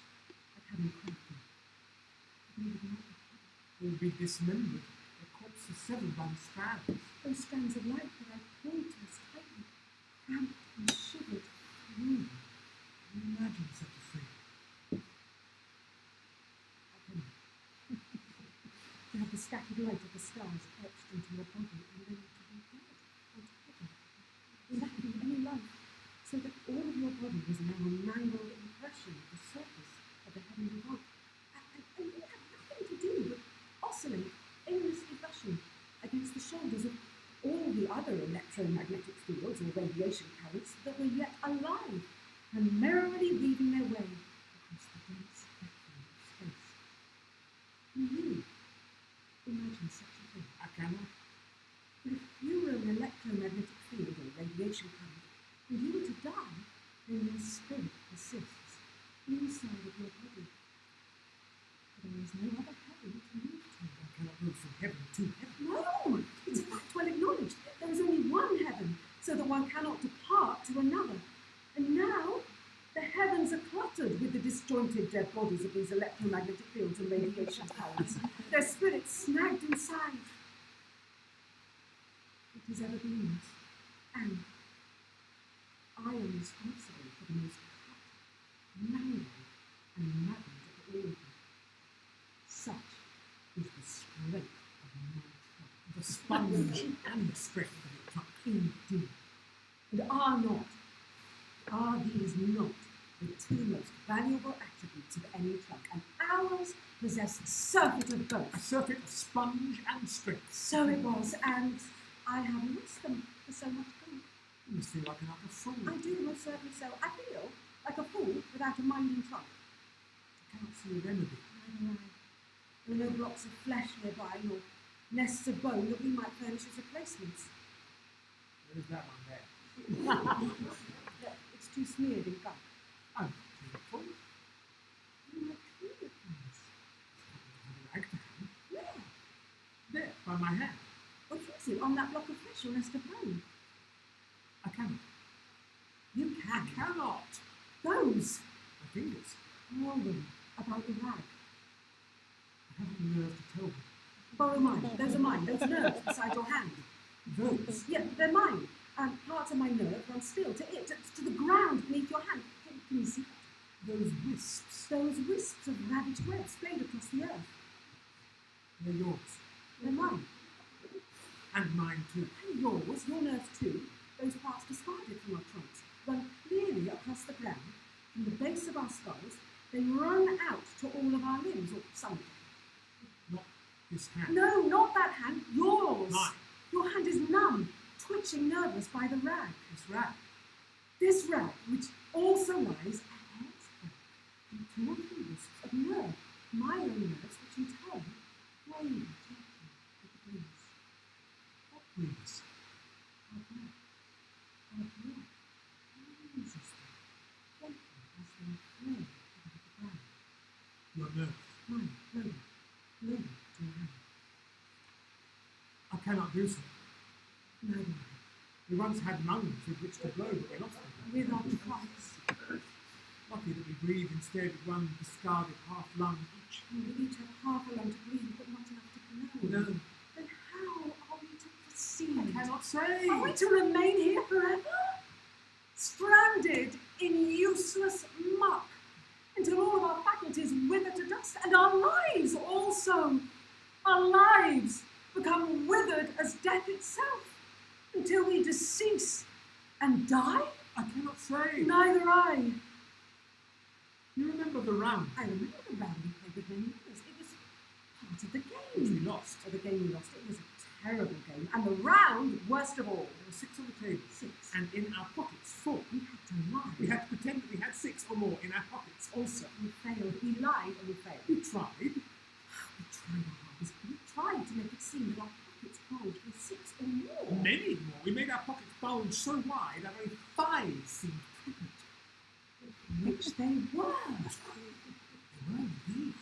at having cramped them. They would not be They will be dismembered. Their corpses severed by the strands. those strands of light that I pulled to us tightly, cramped and shivered through them. Can you imagine such a thing? I cannot. To have the scattered light of the stars etched into your body and then to be dead altogether, lacking any life, so that all of your body was now a mangled impression of the surface of the heavenly vault. And it had nothing to do but oscillate, aimlessly rushing against the shoulders of all the other electromagnetic fields or radiation currents that were yet alive and merrily weaving their way across the dense vacuum of space. Can you imagine such a thing? I cannot. But if you were an electromagnetic field or radiation current, and you were to die, then your spirit persists inside of your body. But there is no other heaven to move to. I cannot move from heaven to heaven. No! It's a fact well acknowledged. There is only one heaven, so that one cannot depart to another. And now, the heavens are cluttered with the disjointed dead bodies of these electromagnetic fields and radiation currents, their spirits snagged inside. It has ever been thus, and I am responsible for the most cut, mangled, and maddened of all of them. Such is the strength of my trunk. The sponge and the strength of it trunk. Indeed. And are these not the two most valuable attributes of any trunk? And ours possess a surfeit of A both. surfeit of sponge and strength. So it was, and I have lost them for so much good. You must feel like an utter fool. I do, most certainly so. I feel like a fool without a mind and trunk. I cannot see a remedy. Neither I. There are no blocks of flesh nearby, nor nests of bone that we might furnish as replacements. There is that one there. It's too smeared in gunk. Oh, beautiful. You might clean it for us. I have a rag to hand. Where? There, by my hand. What is it? On that block of flesh or nest of bone? I cannot. You I can. cannot. Those! My fingers. Tell them about the rag. I haven't the nerve to tell them. Borrow mine. Those are mine. Those nerves beside your hand. Those. Yeah, they're mine. Parts of my nerve run still to it, to the ground beneath your hand. Can you see that? Those wisps. Those wisps of ravaged web splayed across the earth. They're yours. They're mine. And mine too. And yours, your nerves too, those parts discarded from our trunks, run clearly across the ground, from the base of our skulls, they run out to all of our limbs, or some of them. Not this hand. No, not that hand, yours. Mine. Your hand is numb, twitching nervous by the rag. This rag. This rag, which also lies a hair's breadth in two or three wisps of nerve, my own nerves, which in turn wave gently with the breeze. What breeze? Our breath, breezes them, gently as they flare over the ground. Your nerve. Mine, floating to your hand. I cannot do so. Neither We once had lungs with which to blow, but we lost them. with our trunks. Lucky that we breathe instead with one discarded half lung each. And we each have half a lung to breathe, but not enough to blow. No. Then how are we to proceed? I cannot say. Are we to remain here forever? Stranded in useless muck until all of our faculties wither to dust and our lives also. Our lives become withered as death itself until we decease and die? I cannot say. Neither I. You remember the round I remember the round we played with many others. It was part of the which we game. lost? Or the game we lost. It was a terrible game. And the round, worst of all. There were 6 on the table. 6. And in our pockets 4. We had to lie. We had to pretend that we had 6 or more in our pockets also. We failed. We lied and we failed. We tried. find our harvest. We tried to make it seem that our pockets bulged with 6 or more. Many more. We made our pockets bulge so wide our very thighs seemed pregnant. Which they were. They were indeed.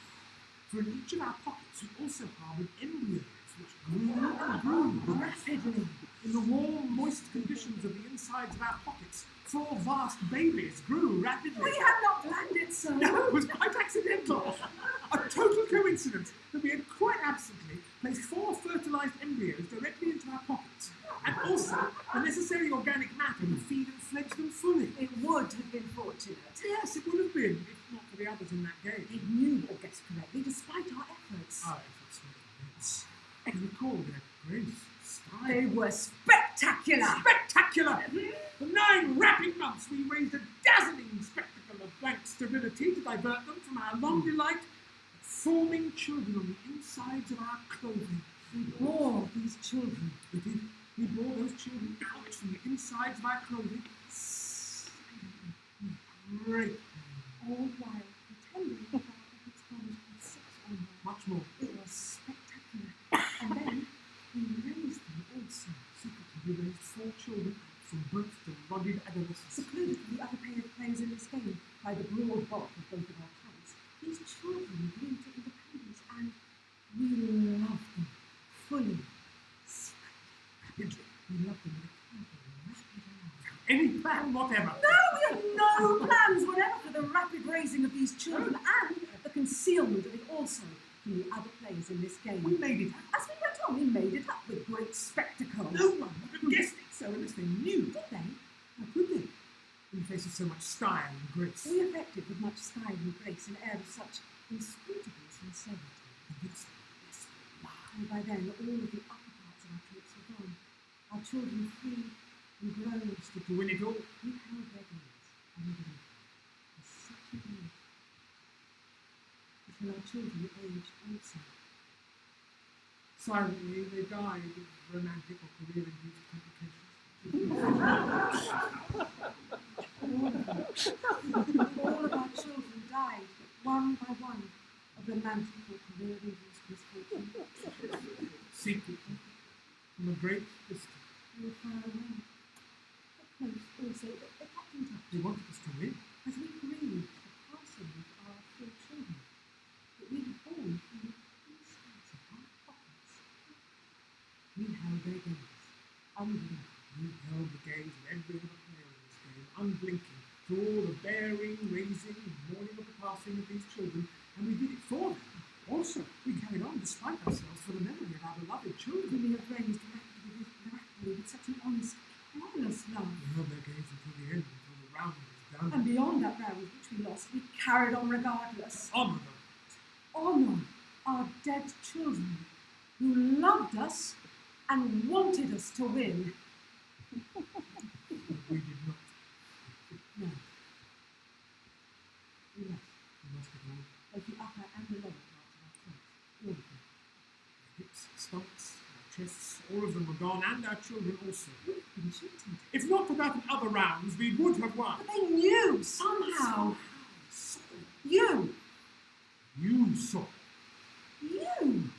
For in each of our pockets we also harboured embryos which grew and grew rapidly. In the warm, moist conditions of the insides of our pockets, 4 vast babies grew rapidly. We had not planned it so. No, it was quite accidental. A total coincidence that we had quite absently placed 4 fertilised embryos directly into our pockets, and also the necessary organic matter to feed and fledge them fully. It would have been fortunate. Yes, it would have been, if not for the others in that game. They knew or guessed correctly despite our efforts. Our efforts were immense. You recall their grace, style. They were spectacular. Spectacular! For 9 rapid months we raised a dazzling spectacle of blank sterility to divert them from our long delight at forming children on the insides of our clothing. We bore these children. We did. We bore those children out from the insides of our clothing. Great. All while pretending that our pockets bulged with 6 or more. Much more. It was spectacular. And then we raised them also. Secretly, we raised 4 children out from birth to rugged adolescence. Secluded from the other players in this game by the broad bulk of both of our trunks, these children grew to independence, and we loved them fully. Rapidly. We loved them with a careful, rapid eye. Any plan whatever. No, we had no plans whatever for the rapid raising of these children and the concealment of it also from the other players in this game. We made it up. As we went on, we made it up with great spectacle. No one would have guessed it so unless they knew. Did they? How could they? In the face of so much style and grace. We affected with much style and grace an air of such inscrutable sincerity. And by then, all of the upper parts of our troops were gone. Our children free and grown. To win it all. We held their gaze and lived with such a grief until our children aged also. Silently, they died of romantic or career-induced complications. All of our children died, one by one, of romantic or career-induced misfortune. Secretly, from a great distance. We were far away. But close also, but they kept in touch. They wanted us to win. As we grieved the passing of our 4 children that we had born from the insides of our pockets. We held their gaze, unblinking. We held the gaze of every other player in this game, unblinking, through all the bearing, raising, and mourning of the passing of these children, and we did it for them. Also, we carried on despite ourselves for the memory of our beloved children. Whom we have raised rapidly with such an honest, careless love. We held their gaze until the end, until the round was done. And beyond that round which we lost, we carried on regardless. Honour them. Honour our dead children who loved us and wanted us to win. But we did not. No. We lost We lost it all. both the upper and the lower parts of our trunks. All of them. Our hips, stomachs, our chests, all of them were gone, and our children also. We'd been cheated. If not for that in other rounds, we would have won. But they knew somehow. So, You. you saw. You.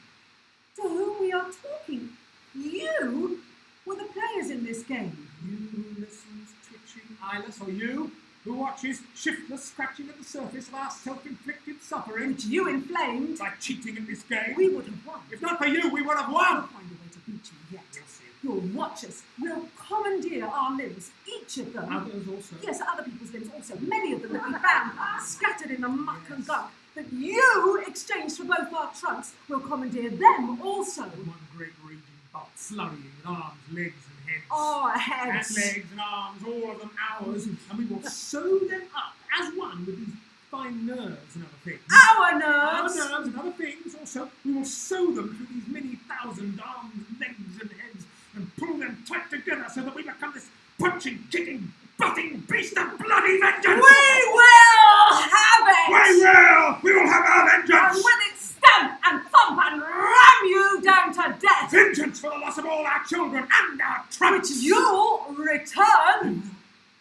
To whom we are talking. You were the players in this game. You who listens, twitching, eyeless, or you who watches, shiftless, scratching at the surface of our self-inflicted suffering Which you inflamed. by cheating in this game. We would have won. If not for you, we would have We'll won. find a way to beat you yet. We'll see. You'll watch us. We'll commandeer our limbs, each of them. Others also. Yes, other people's limbs also. Many of them that we found scattered in the muck and gunk that you exchanged for both our trunks. We'll commandeer them also. One great raging butt, slurrying with arms, legs, and heads. Our And heads. legs and arms, all of them ours, and we will sew them up as one with these fine nerves and other things. Our nerves. Our nerves and other things also, we will sew them through these many thousand arms, legs, and heads, and pull them tight together so that we become this punching, kicking, butting beast of bloody vengeance! We will have it! We will have our And vengeance! with it stamp and thump and ram you down to death! Vengeance for the loss of all our children and our trunks! Which you'll return!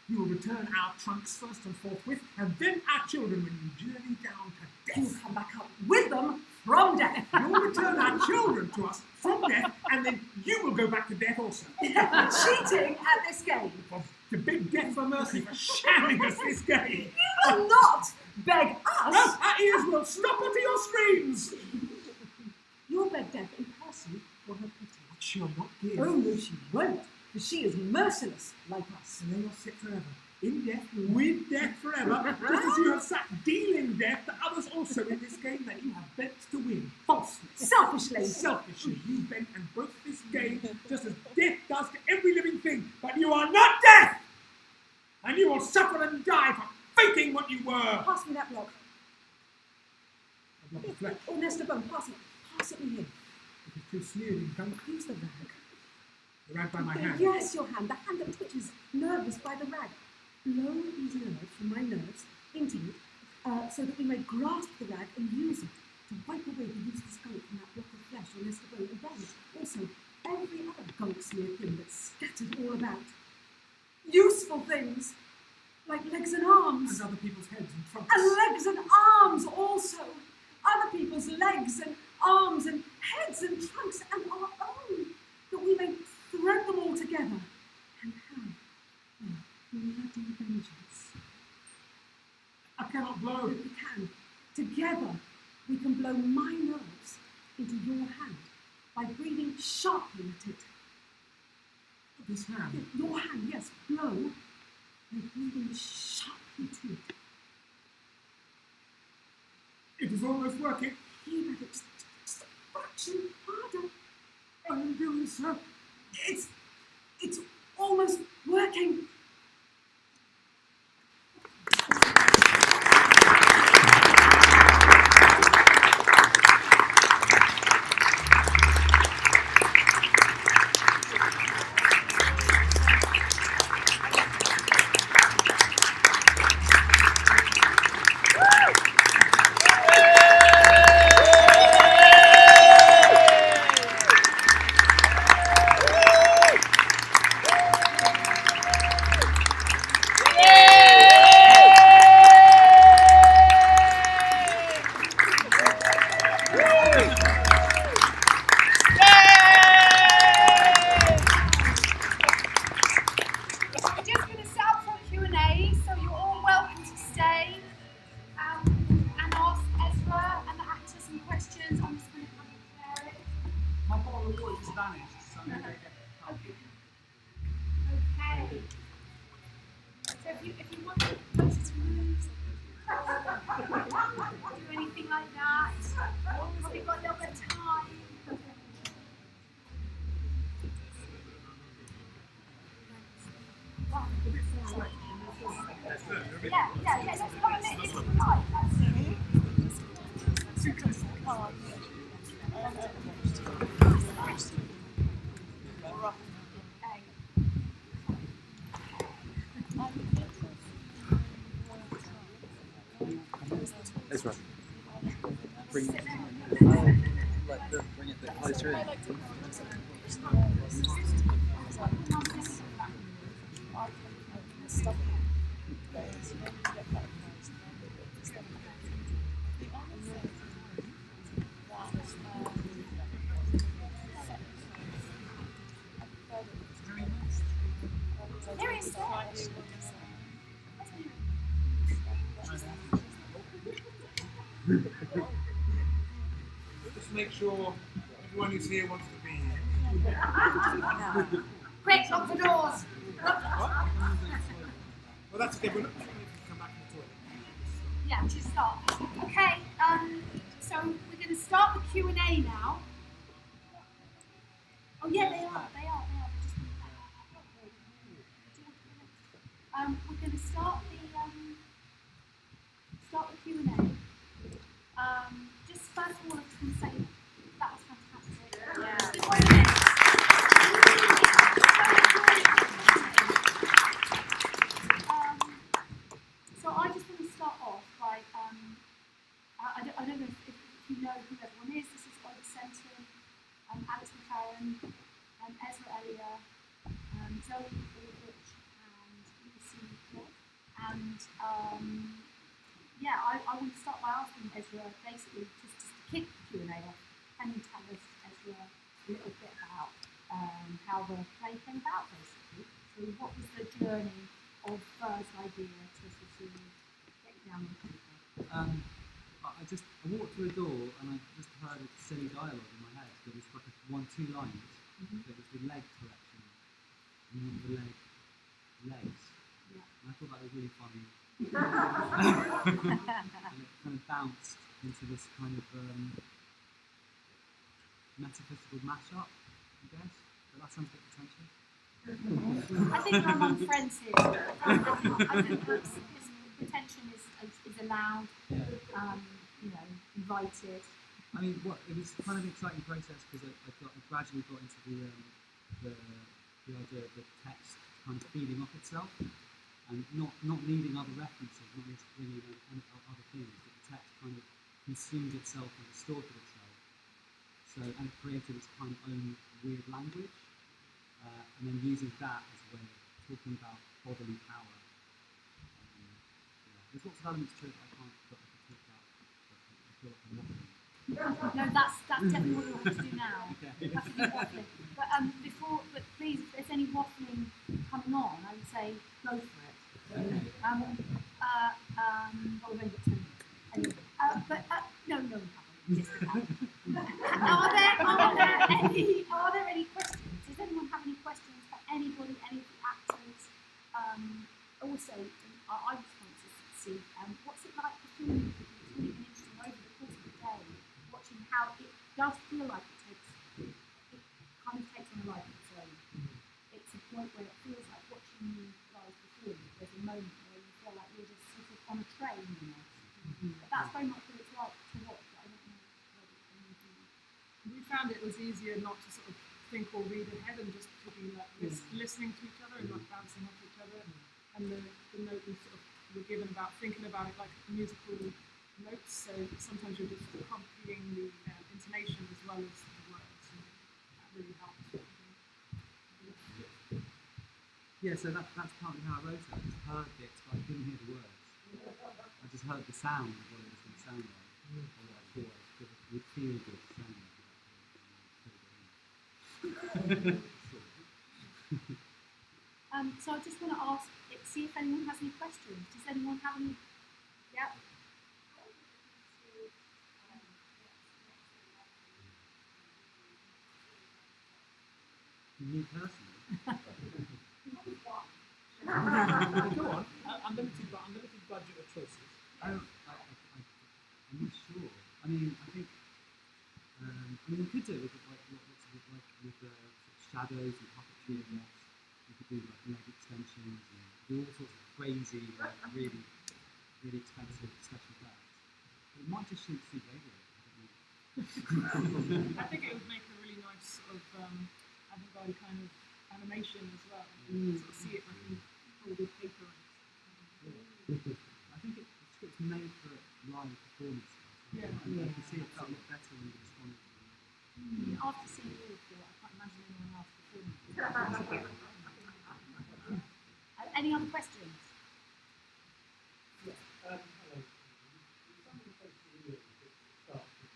You will return our trunks first and forthwith, and then our children when you journey down to You'll death. come back up with them from death. You'll return to us from death, and then you will go back to death also. Cheating at this game. Well, to beg death for mercy for shamming us this game. You will not beg us. No, our ears will stop unto your screams. You'll beg death in person for her pity. But she'll not give. Oh, no, she won't, for she is merciless like us. And then you'll sit forever. In death, with death forever, just as you have sat dealing death to others also in this game that you have bent to win. Falsely. Selfishly. Selfishly, you bent and broke this game just as death does to every living thing. But you are not death! And you will suffer and die for faking what you were. Pass me that block. A block of flesh. Oh, nest of bone, pass it. Pass it me here. It is too sneered in gunk. Use the rag. The rag by my hand. Yes, your hand. The hand that twitches, nervous by the rag. Blow these nerves from my nerves into it, so that we may grasp the rag and use it to wipe away the useless gunk from that block of flesh or nest of bone, and then also every other gunk-smeared thing that's scattered all about. Useful things, like legs and arms. And other people's heads and trunks. And legs and arms also. Other people's legs and arms and heads and trunks and our own, that we may thread them all together and have bloody vengeance. I cannot blow. We can. Together, we can blow my nerves into your hand by breathing sharply at it. This hand. Your hand, yes, blow by breathing sharply to it. It is almost working. Heave at it just a fraction harder. I am doing so. It's almost working. This one. Bring it a bit closer in. Just make sure everyone who's here wants to be here. Quick, lock the doors. Well, that's okay. We're not going to come back to the toilet. Yeah, we should start. Okay, so we're going to start the Q&A now. Oh yeah, they are. They just we're going to start the Q&A. Just first of all, I just want to say that was fantastic. So I just want to start off by I don't know if you know who everyone is. This is Oliver Senton, Alex McLaren, Ezra Elia, Zoe Aldrich, and Lucy Clark. And I want to start by asking Ezra, basically, just to kick the Q&A off. Can you tell us, Ezra, you a little bit about how the play came about, basically. So what was the journey of first idea to sort of get down on paper? I walked through a door and I just heard a silly dialogue in my head. There was like two lines. There was the leg collection and the legs. Yeah. And I thought that was really funny. And it kind of bounced into this kind of metaphysical mashup, I guess. But that sounds a bit pretentious. I think we're among friends here. I think his pretension is allowed, invited. I mean, it was kind of an exciting process because I gradually got into the idea of the text kind of feeding off itself and not needing other references, not needing to bring in other things, but the text kind of consumed itself and distorted itself. And it created its kind of own weird language, and then using that as a way of talking about bodily power. There's lots of elements to it that I can't talk about, but I feel like I'm waffling. No, that's definitely what you want to do now. Okay. You have to be waffling. But please, if there's any waffling coming on, I would say go for it. Okay. We've only got 10 minutes. Anyway, no, we haven't. Just about. Are there any questions? Does anyone have any questions for anybody, any of the actors? Also, I just want to see what's it like performing. It's really been interesting over the course of the day, watching how it does feel like it kind of takes on a life of its own. It's a point where it feels like watching you guys perform. There's a moment where you feel like you're just sort of on a train, But that's very much what it's like to watch. I don't know whether any of you. We found it was easier not to sort of think or read ahead and just to be like listening to each other and like bouncing off each other. And the note we sort of were given about thinking about it like musical notes. So sometimes you're just copying the intonation as well as the words. And that really helps. Yeah, so that's partly how I wrote it. I just heard bits, but I couldn't hear the words. I just heard the sound of what it was going to sound like, or what I thought it would feel good to sound like. So I just want to ask, see if anyone has any questions. Does anyone have any? Yeah. Me personally? Go on. Unlimited budget of choices. I'm not sure. I mean, I think. We could do it with lots of with sort of shadows and puppetry and that. We could do like leg extensions and do all sorts of crazy, really, really expensive special effects. But it might just suit radio. I think it would make a really nice sort of avant-garde kind of animation as well. You sort of see it like in folded paper. I think the script's made for live performance. Yeah. I can see it felt a lot better when you responded to it. After seeing you, I can't imagine anyone else performing. Any other questions? Hello. Something close to the year starts with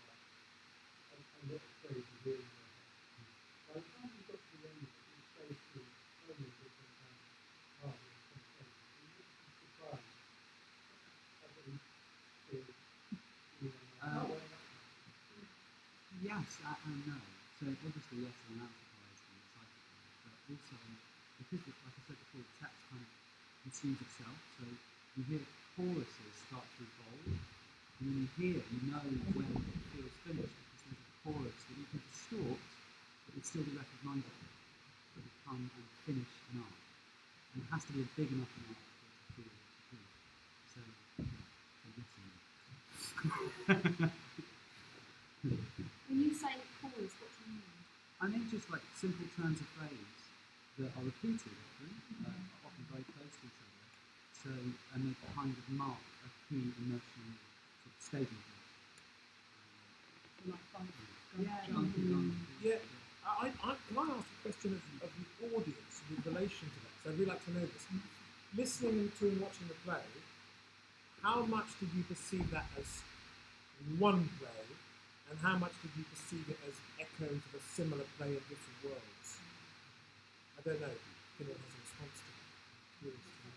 and what the phrase is doing. By the time you got to the end of it, it goes through so many different parts and conversations. You're just surprised at what you feel. Yes and no. So obviously, yes, I'm not surprised and excited, but also because, like I said before, the text kind of consumes itself. So you hear choruses start to evolve, and when you hear, you know when it feels finished because there's a chorus that you can distort, but would still be recognisable, but become and finish an arc. And it has to be a big enough an arc for it to feel complete. So listen. When you say chorus, what do you mean? I mean just like simple turns of phrase that are repeated often very close to each other. So, and they kind of mark a key emotional sort of staging point. Like Yeah. Can I ask a question of the audience with relation to that? So I'd really like to know this. Listening to and watching the play, how much did you perceive that as one play, And how much did you perceive it as echoes of a similar play in different worlds? I don't know. Anyone has a response to that? Curious to know.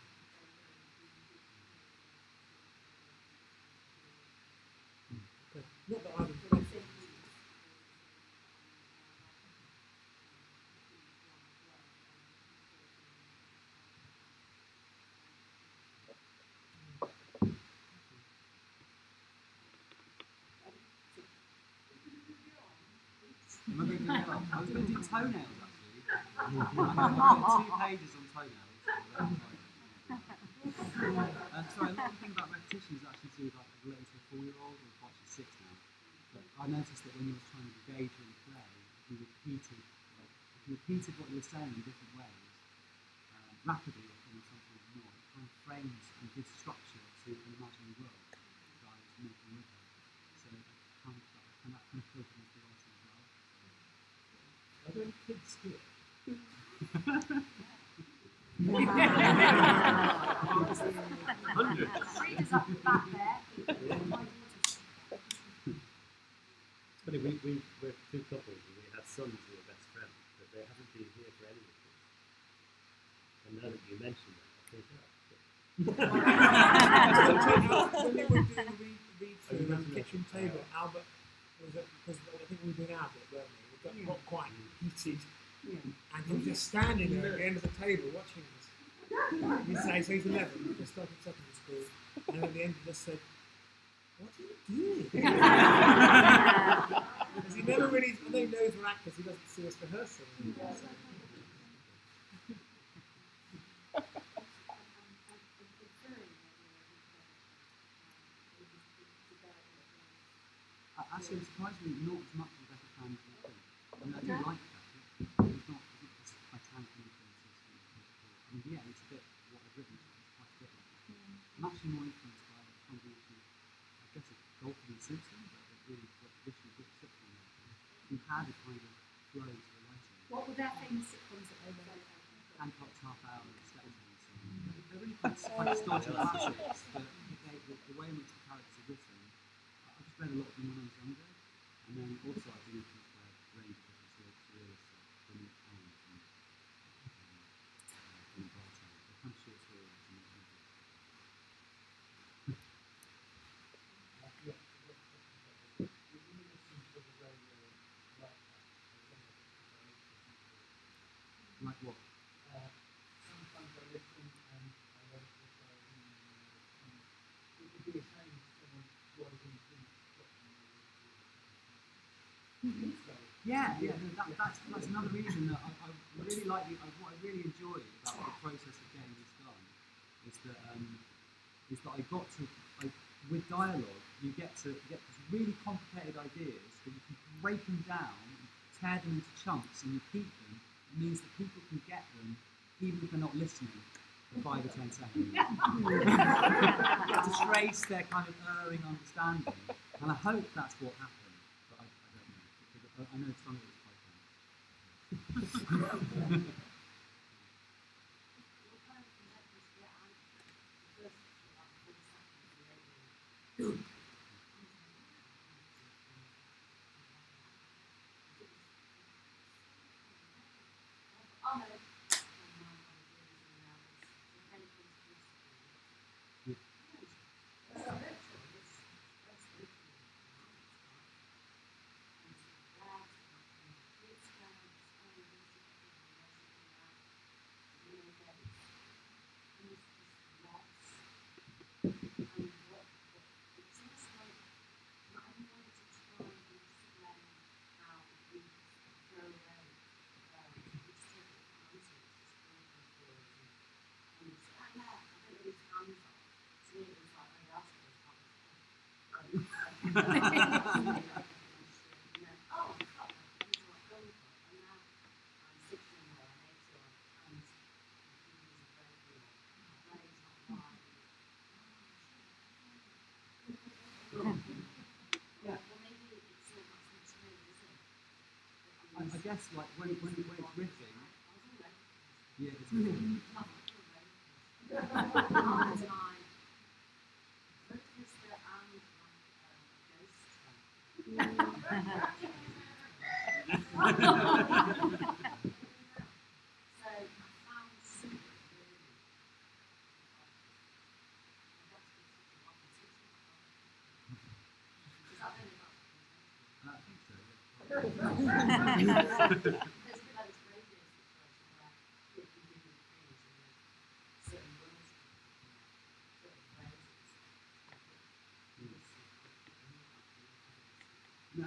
Okay. Not that I would play for it. Am I going to do nails? I was going to do toenails actually. I've got 2 pages on toenails. Sorry, a lot of the thing about repetition is actually to like relate to a 4-year-old, or quite she's 6 now. But I noticed that when you were trying to engage in play, if you repeated what you were saying in different ways, rapidly and sometimes not, it kind of frames and gives structure to an imaginary world that I was making with her. So that kind of filtered into the writing as well. Are there any kids here? Readers up the back there. It's funny, we're 2 couples and we have sons who are best friends, but they haven't been here for any of this. And now that you mention that, I think When they were doing read through around the kitchen table, Albert was because I think we were doing Albert, weren't we? We got quite heated, and he was just standing there at the end of the table watching us. You say, so he's 11, he just started secondary school, and at the end he just said, "What are you doing?" Because he never really, although he knows we're actors, he doesn't see us rehearsing. So. Actually, surprisingly, not as much as Beckettian as I think. I mean, I do like that. It's not as Titanic influences. I mean, yeah, it's a bit what I've written. It's quite a bit like that. I'm actually more influenced by a combination of, I guess, it's Golden and Simpson, but it really got traditional British sitcom writing. You had a kind of flow to the writing. What were their famous sitcoms that they wrote? Hancock's Half Hour and Steptoe and so on. They're really quite staunch classics, but the way in which the characters are written, I just read a lot of them when I was younger, and then also I've been influenced by a range of different surrealists like Dominic Haynes and Barton. They're kind of short stories and like what? Sometimes I listen and I want to go it would be a shame if someone was Yeah, no, that's another reason that I really like what I really enjoy about the process of getting this done is that I got to with dialogue you get these really complicated ideas but you can break them down, tear them into chunks and repeat them. It means that people can get them even if they're not listening for 5 or 10 seconds. To trace their kind of erring understanding, and I hope that's what happened. But I don't know. Because I know some of it's quite bad. I guess like when it's riffing, yeah, it's riffing. I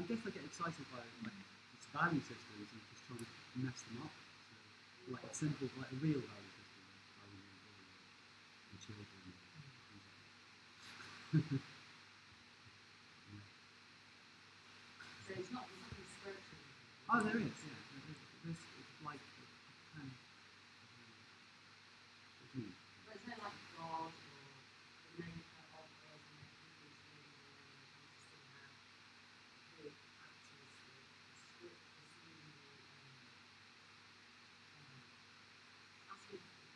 guess I get excited by like its value systems and just trying to mess them up. So, like a simple, like a real value system, and children. So it's not spiritual. Oh, there is. Yeah, there's like what do you mean? But it's not like God or the maker of God and the actors, the script, asking for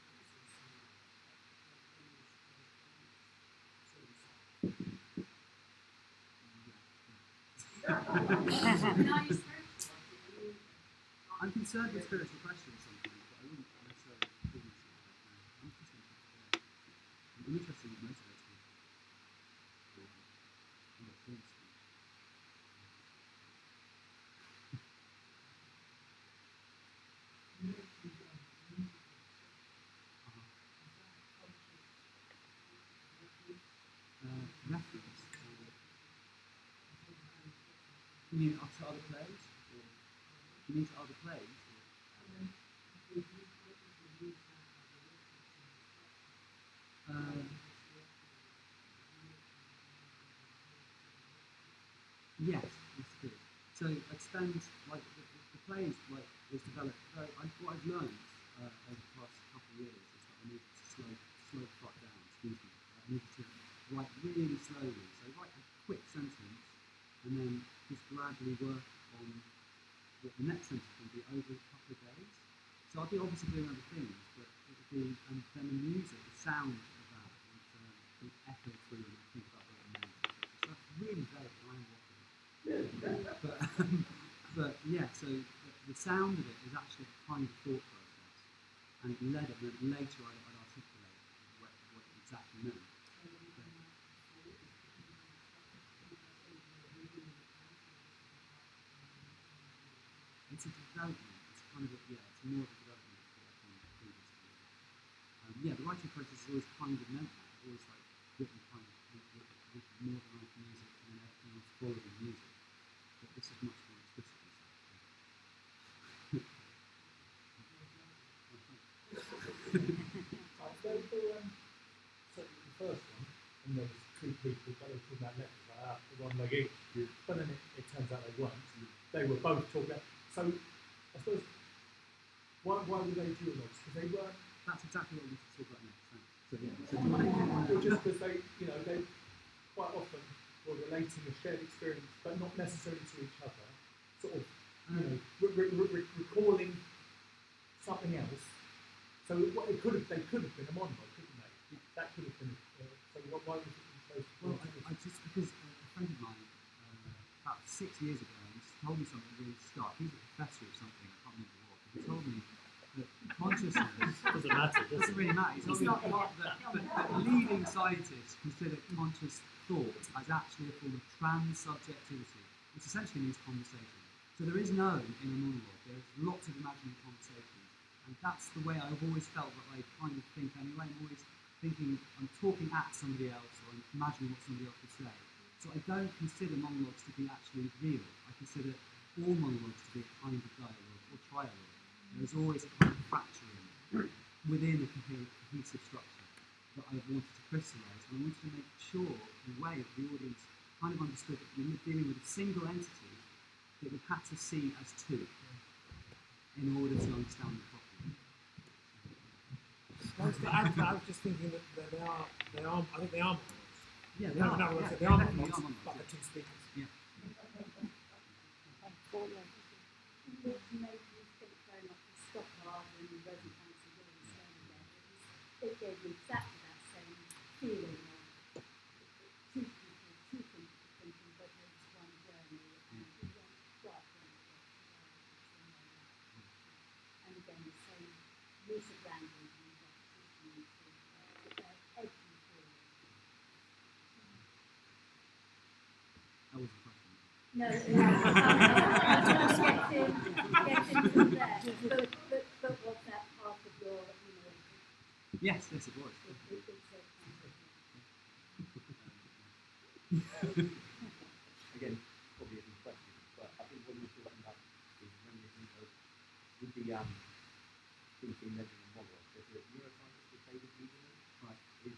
I'm concerned with spiritual questions sometimes, but I wouldn't necessarily call myself that now. I'm just interested. I'm interested in what motivates people. And what forms them. Reference. You mean to other plays? Or you mean to other plays? Yes, it's good. So expand, like the plays, like was developed. What I've learned over the past couple of years is that I need to slow the plot down. Excuse me. I need to write really slowly. So write a quick sentence, and then just gradually work on what the next sentence will be over a couple of days. So I'll be obviously doing other things, but it'll be, and then the music, the sound of that will echo through and I think about what it means. So that's really very but yeah, so the sound of it is actually a kind of thought process, and it led it, and later I'd articulate what it exactly meant. It's a development. It's kind of it's more of a development of what I've done previously. The writing process has always kind of meant that. I've always like written kind of with more than like music and then everything else following music. But this is much more explicitly so. So the first one, and there was two people, they were talking about letters like that, the one leg each. But then it turns out they weren't. They were both talking about. So I suppose why were they duologues? Because they weren't. That's exactly what we want to talk about next. Thanks. So Just because they quite often were relating a shared experience, but not necessarily to each other. Sort of, recalling something else. So they could have been a monologue, couldn't they? Yeah. That could have been. So why was it chose? Well, I just because a friend of mine about 6 years ago told me something really stuck. He's a professor of something, I can't remember what. He told me that consciousness doesn't matter. Doesn't really matter. He told me that leading scientists consider conscious thought as actually a form of trans-subjectivity, which essentially means conversation. So there is no inner monologue. There's lots of imaginary conversations, and that's the way I've always felt that I kind of think anyway. I'm always thinking I'm talking at somebody else, or I'm imagining what somebody else would say. So I don't consider monologues to be actually real. I consider all monologues to be a kind of dialogue or trialogue. There's always a kind of fracturing within a cohesive structure that I wanted to crystallise, and I wanted to make sure, in a way, that the audience kind of understood that we were dealing with a single entity that we had to see as two in order to understand the problem. I was just thinking that they are. I think they are monologues. Yeah, they They are. are monologues, but the two speakers. Yeah. Which made me think very much of Stockard and Resident Evil It gave me exactly that same feeling of two people, two things thinking, but it's one journey, and one No, get in from there. But was that part of your, Yes, yes, it was. Again, probably a question, but I think what you're talking about is reminiscent of with the thinking measuring model. There's a neuroscientist called David Elia, Right. is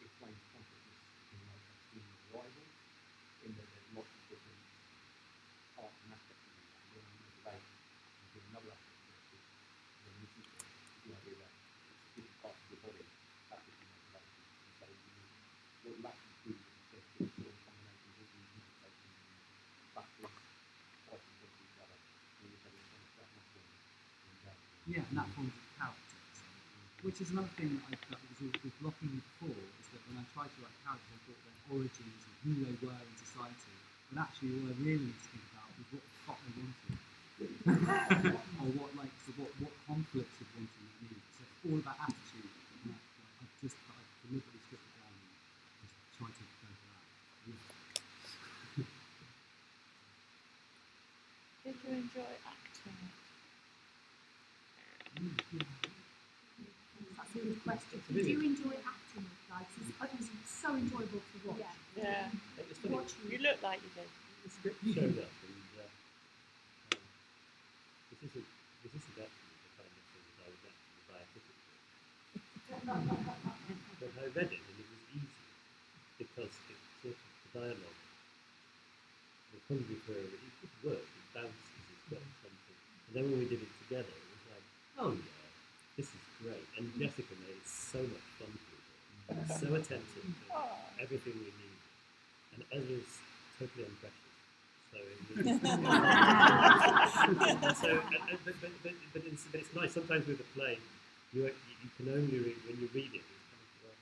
explains consciousness in like extreme arrival, in that there's lots of different parts and aspects of it. And when I motivate, there's another aspect of it, which when this is the idea that different parts of your body have different motivations. And so what you actually do is there's different sort of combinations of these motivations and factors fighting against each other. And you're getting kind of that muscle and Yeah, and that forms a character. Which is another thing that I felt was blocking me before, is that when I tried to write characters, I thought their origins and who they were in society, but actually all I really need to think about was what the fuck they wanted. Or what conflicts of wanting they need. So it's all about attitude. And I deliberately stripped it down and just tried to go for that. Yeah. Did you enjoy acting? That's a good question. Did you enjoy acting with guys? It was so enjoyable to watch. Yeah. It's funny. You look like you did. The script showed up, and this isn't actually the kind of thing that I would actually buy a ticket for. But I read it, and it was easy because it sort of the dialogue, the conjugal prayer, it just works, it bounces, it's got something. And then when we did it together, it was like, oh yeah, this is great. And Jessica made it so much fun to do it. So attentive to everything we need. And Elia's totally unprecious. So it was, but it's nice. Sometimes with a play, you can only read, when you read it, it's kind of like,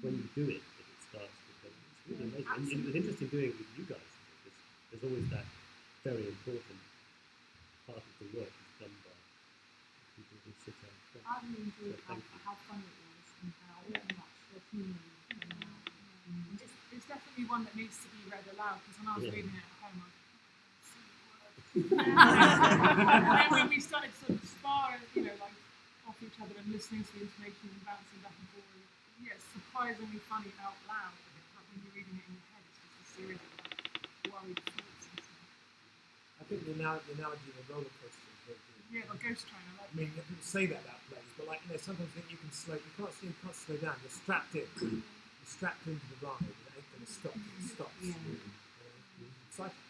when you do it, that it starts to become, it's really amazing. And it was interesting doing it with you guys, because there's always that very important part of the work is done by people who sit out front. I really enjoyed So how fun it was and how much the human It's definitely one that needs to be read aloud, because when I was reading it at home, I was and then when we started sort of sparring, like off each other and listening to the information and bouncing back and forth, it's surprisingly funny out loud. But when you're reading it in your head, it's just a series of worried thoughts and stuff. I think the analogy of a roller coaster is very good. Yeah, like Ghost Train. I like. I mean, people say that about plays, but sometimes think you can't slow down. You're strapped in. You're strapped into the ride. It ain't going to stop. It stops. Yeah. Exciting.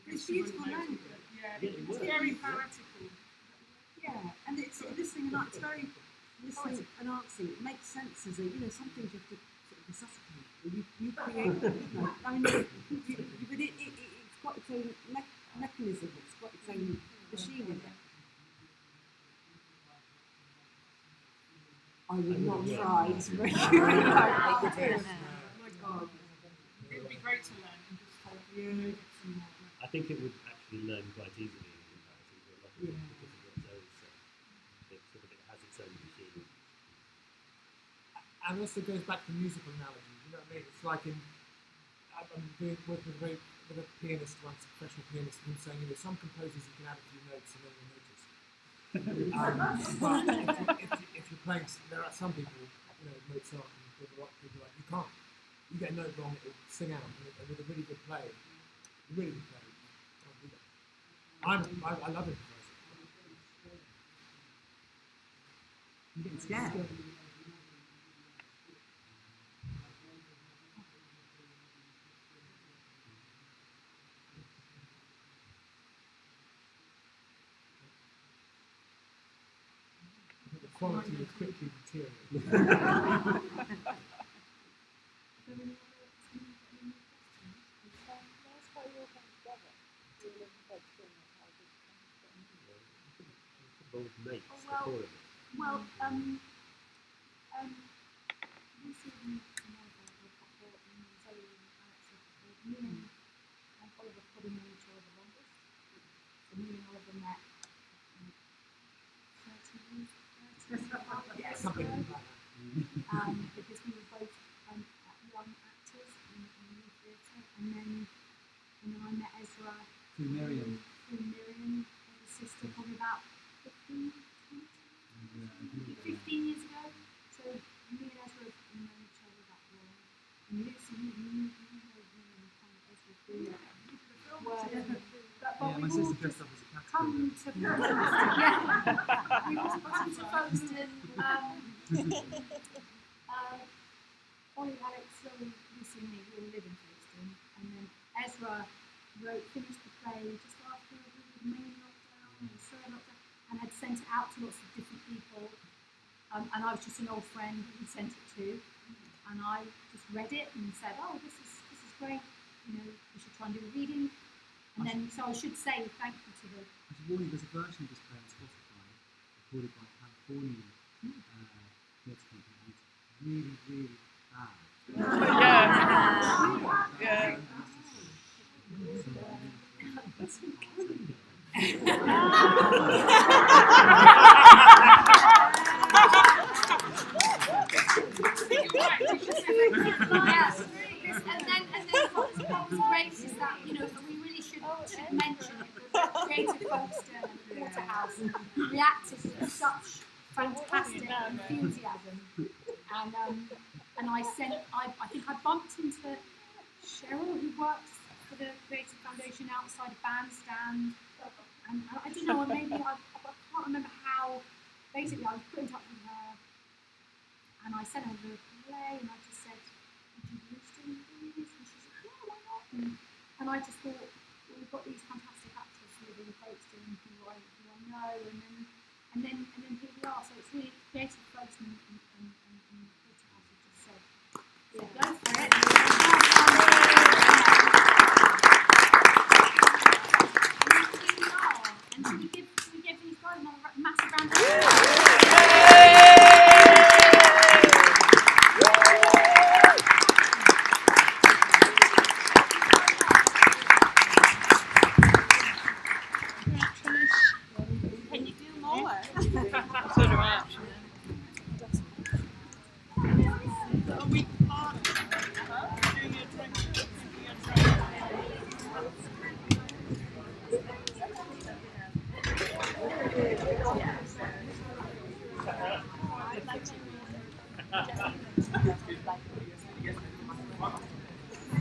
It's beautiful language. Yeah, it's very poetical. Yeah, and it's listening and it's very listening and artsy. It makes sense as something you have to sort of resuscitate. You create. I mean, but it's got its own mechanism. It's got its own machine in it. I would not try to make it. Oh my God. It would be great to learn and just get some more. I think it would actually learn quite easily in comparison to a lot of it because of its own it has its own machine. And also goes back to musical analogies. You know what I mean? It's like I'm working with a pianist once, a professional pianist, and saying, some composers you can add a few notes and then you'll notice. But if you're playing, there are some people, Mozart and people like you can't. You get a note wrong, it'll sing out. And with a really good play, you can't do that. I love it. I'm getting scared. The quality is quickly material. Both mates, Oh, the four of us. well, Lucy and Zoe and Alex and Oliver probably know each other the longest. So me and Oliver met 30 years, 35 years Something ago, like that. because we were both young actors in the theatre, and then I met Ezra Through Miriam. through Miriam, his sister, probably about 15 years ago. So me and Ezra have known each other that long. And Lucy, you know Miriam kind of Ezra through work. But My we've sister all dressed up as a cat. come to Folkestone. Yeah. We've all come to Folkestone. Ollie, Alex, Zoe, Lucy and me, we all live in Folkestone. And then Ezra finished the play just after the main lockdown and the third lockdown, and had sent it out to lots of different people. And I was just an old friend that he sent it to, and I just read it and said, "Oh, this is great. You know, we should try and do a reading." And then, so I should say thank you to the. I should warn you, there's a version of this play on Spotify recorded by California theatre company, and it's really, really bad. Yeah. What was great is that, you know, we really should mention it, that the Creative Folkestone and the Waterhouse reacted with such fantastic enthusiasm, and I think I bumped into Cheryl, who works for the Creative Foundation outside a bandstand, and I don't know, maybe I can't remember how. Basically, I was put in touch with her, and I sent her the play, and I just said, "Would you be interested in doing this?" And she said, "Yeah, why not?" And I just thought, well, we've got these fantastic actors who live in Folkestone who I know, and then here we are. So it's really Creative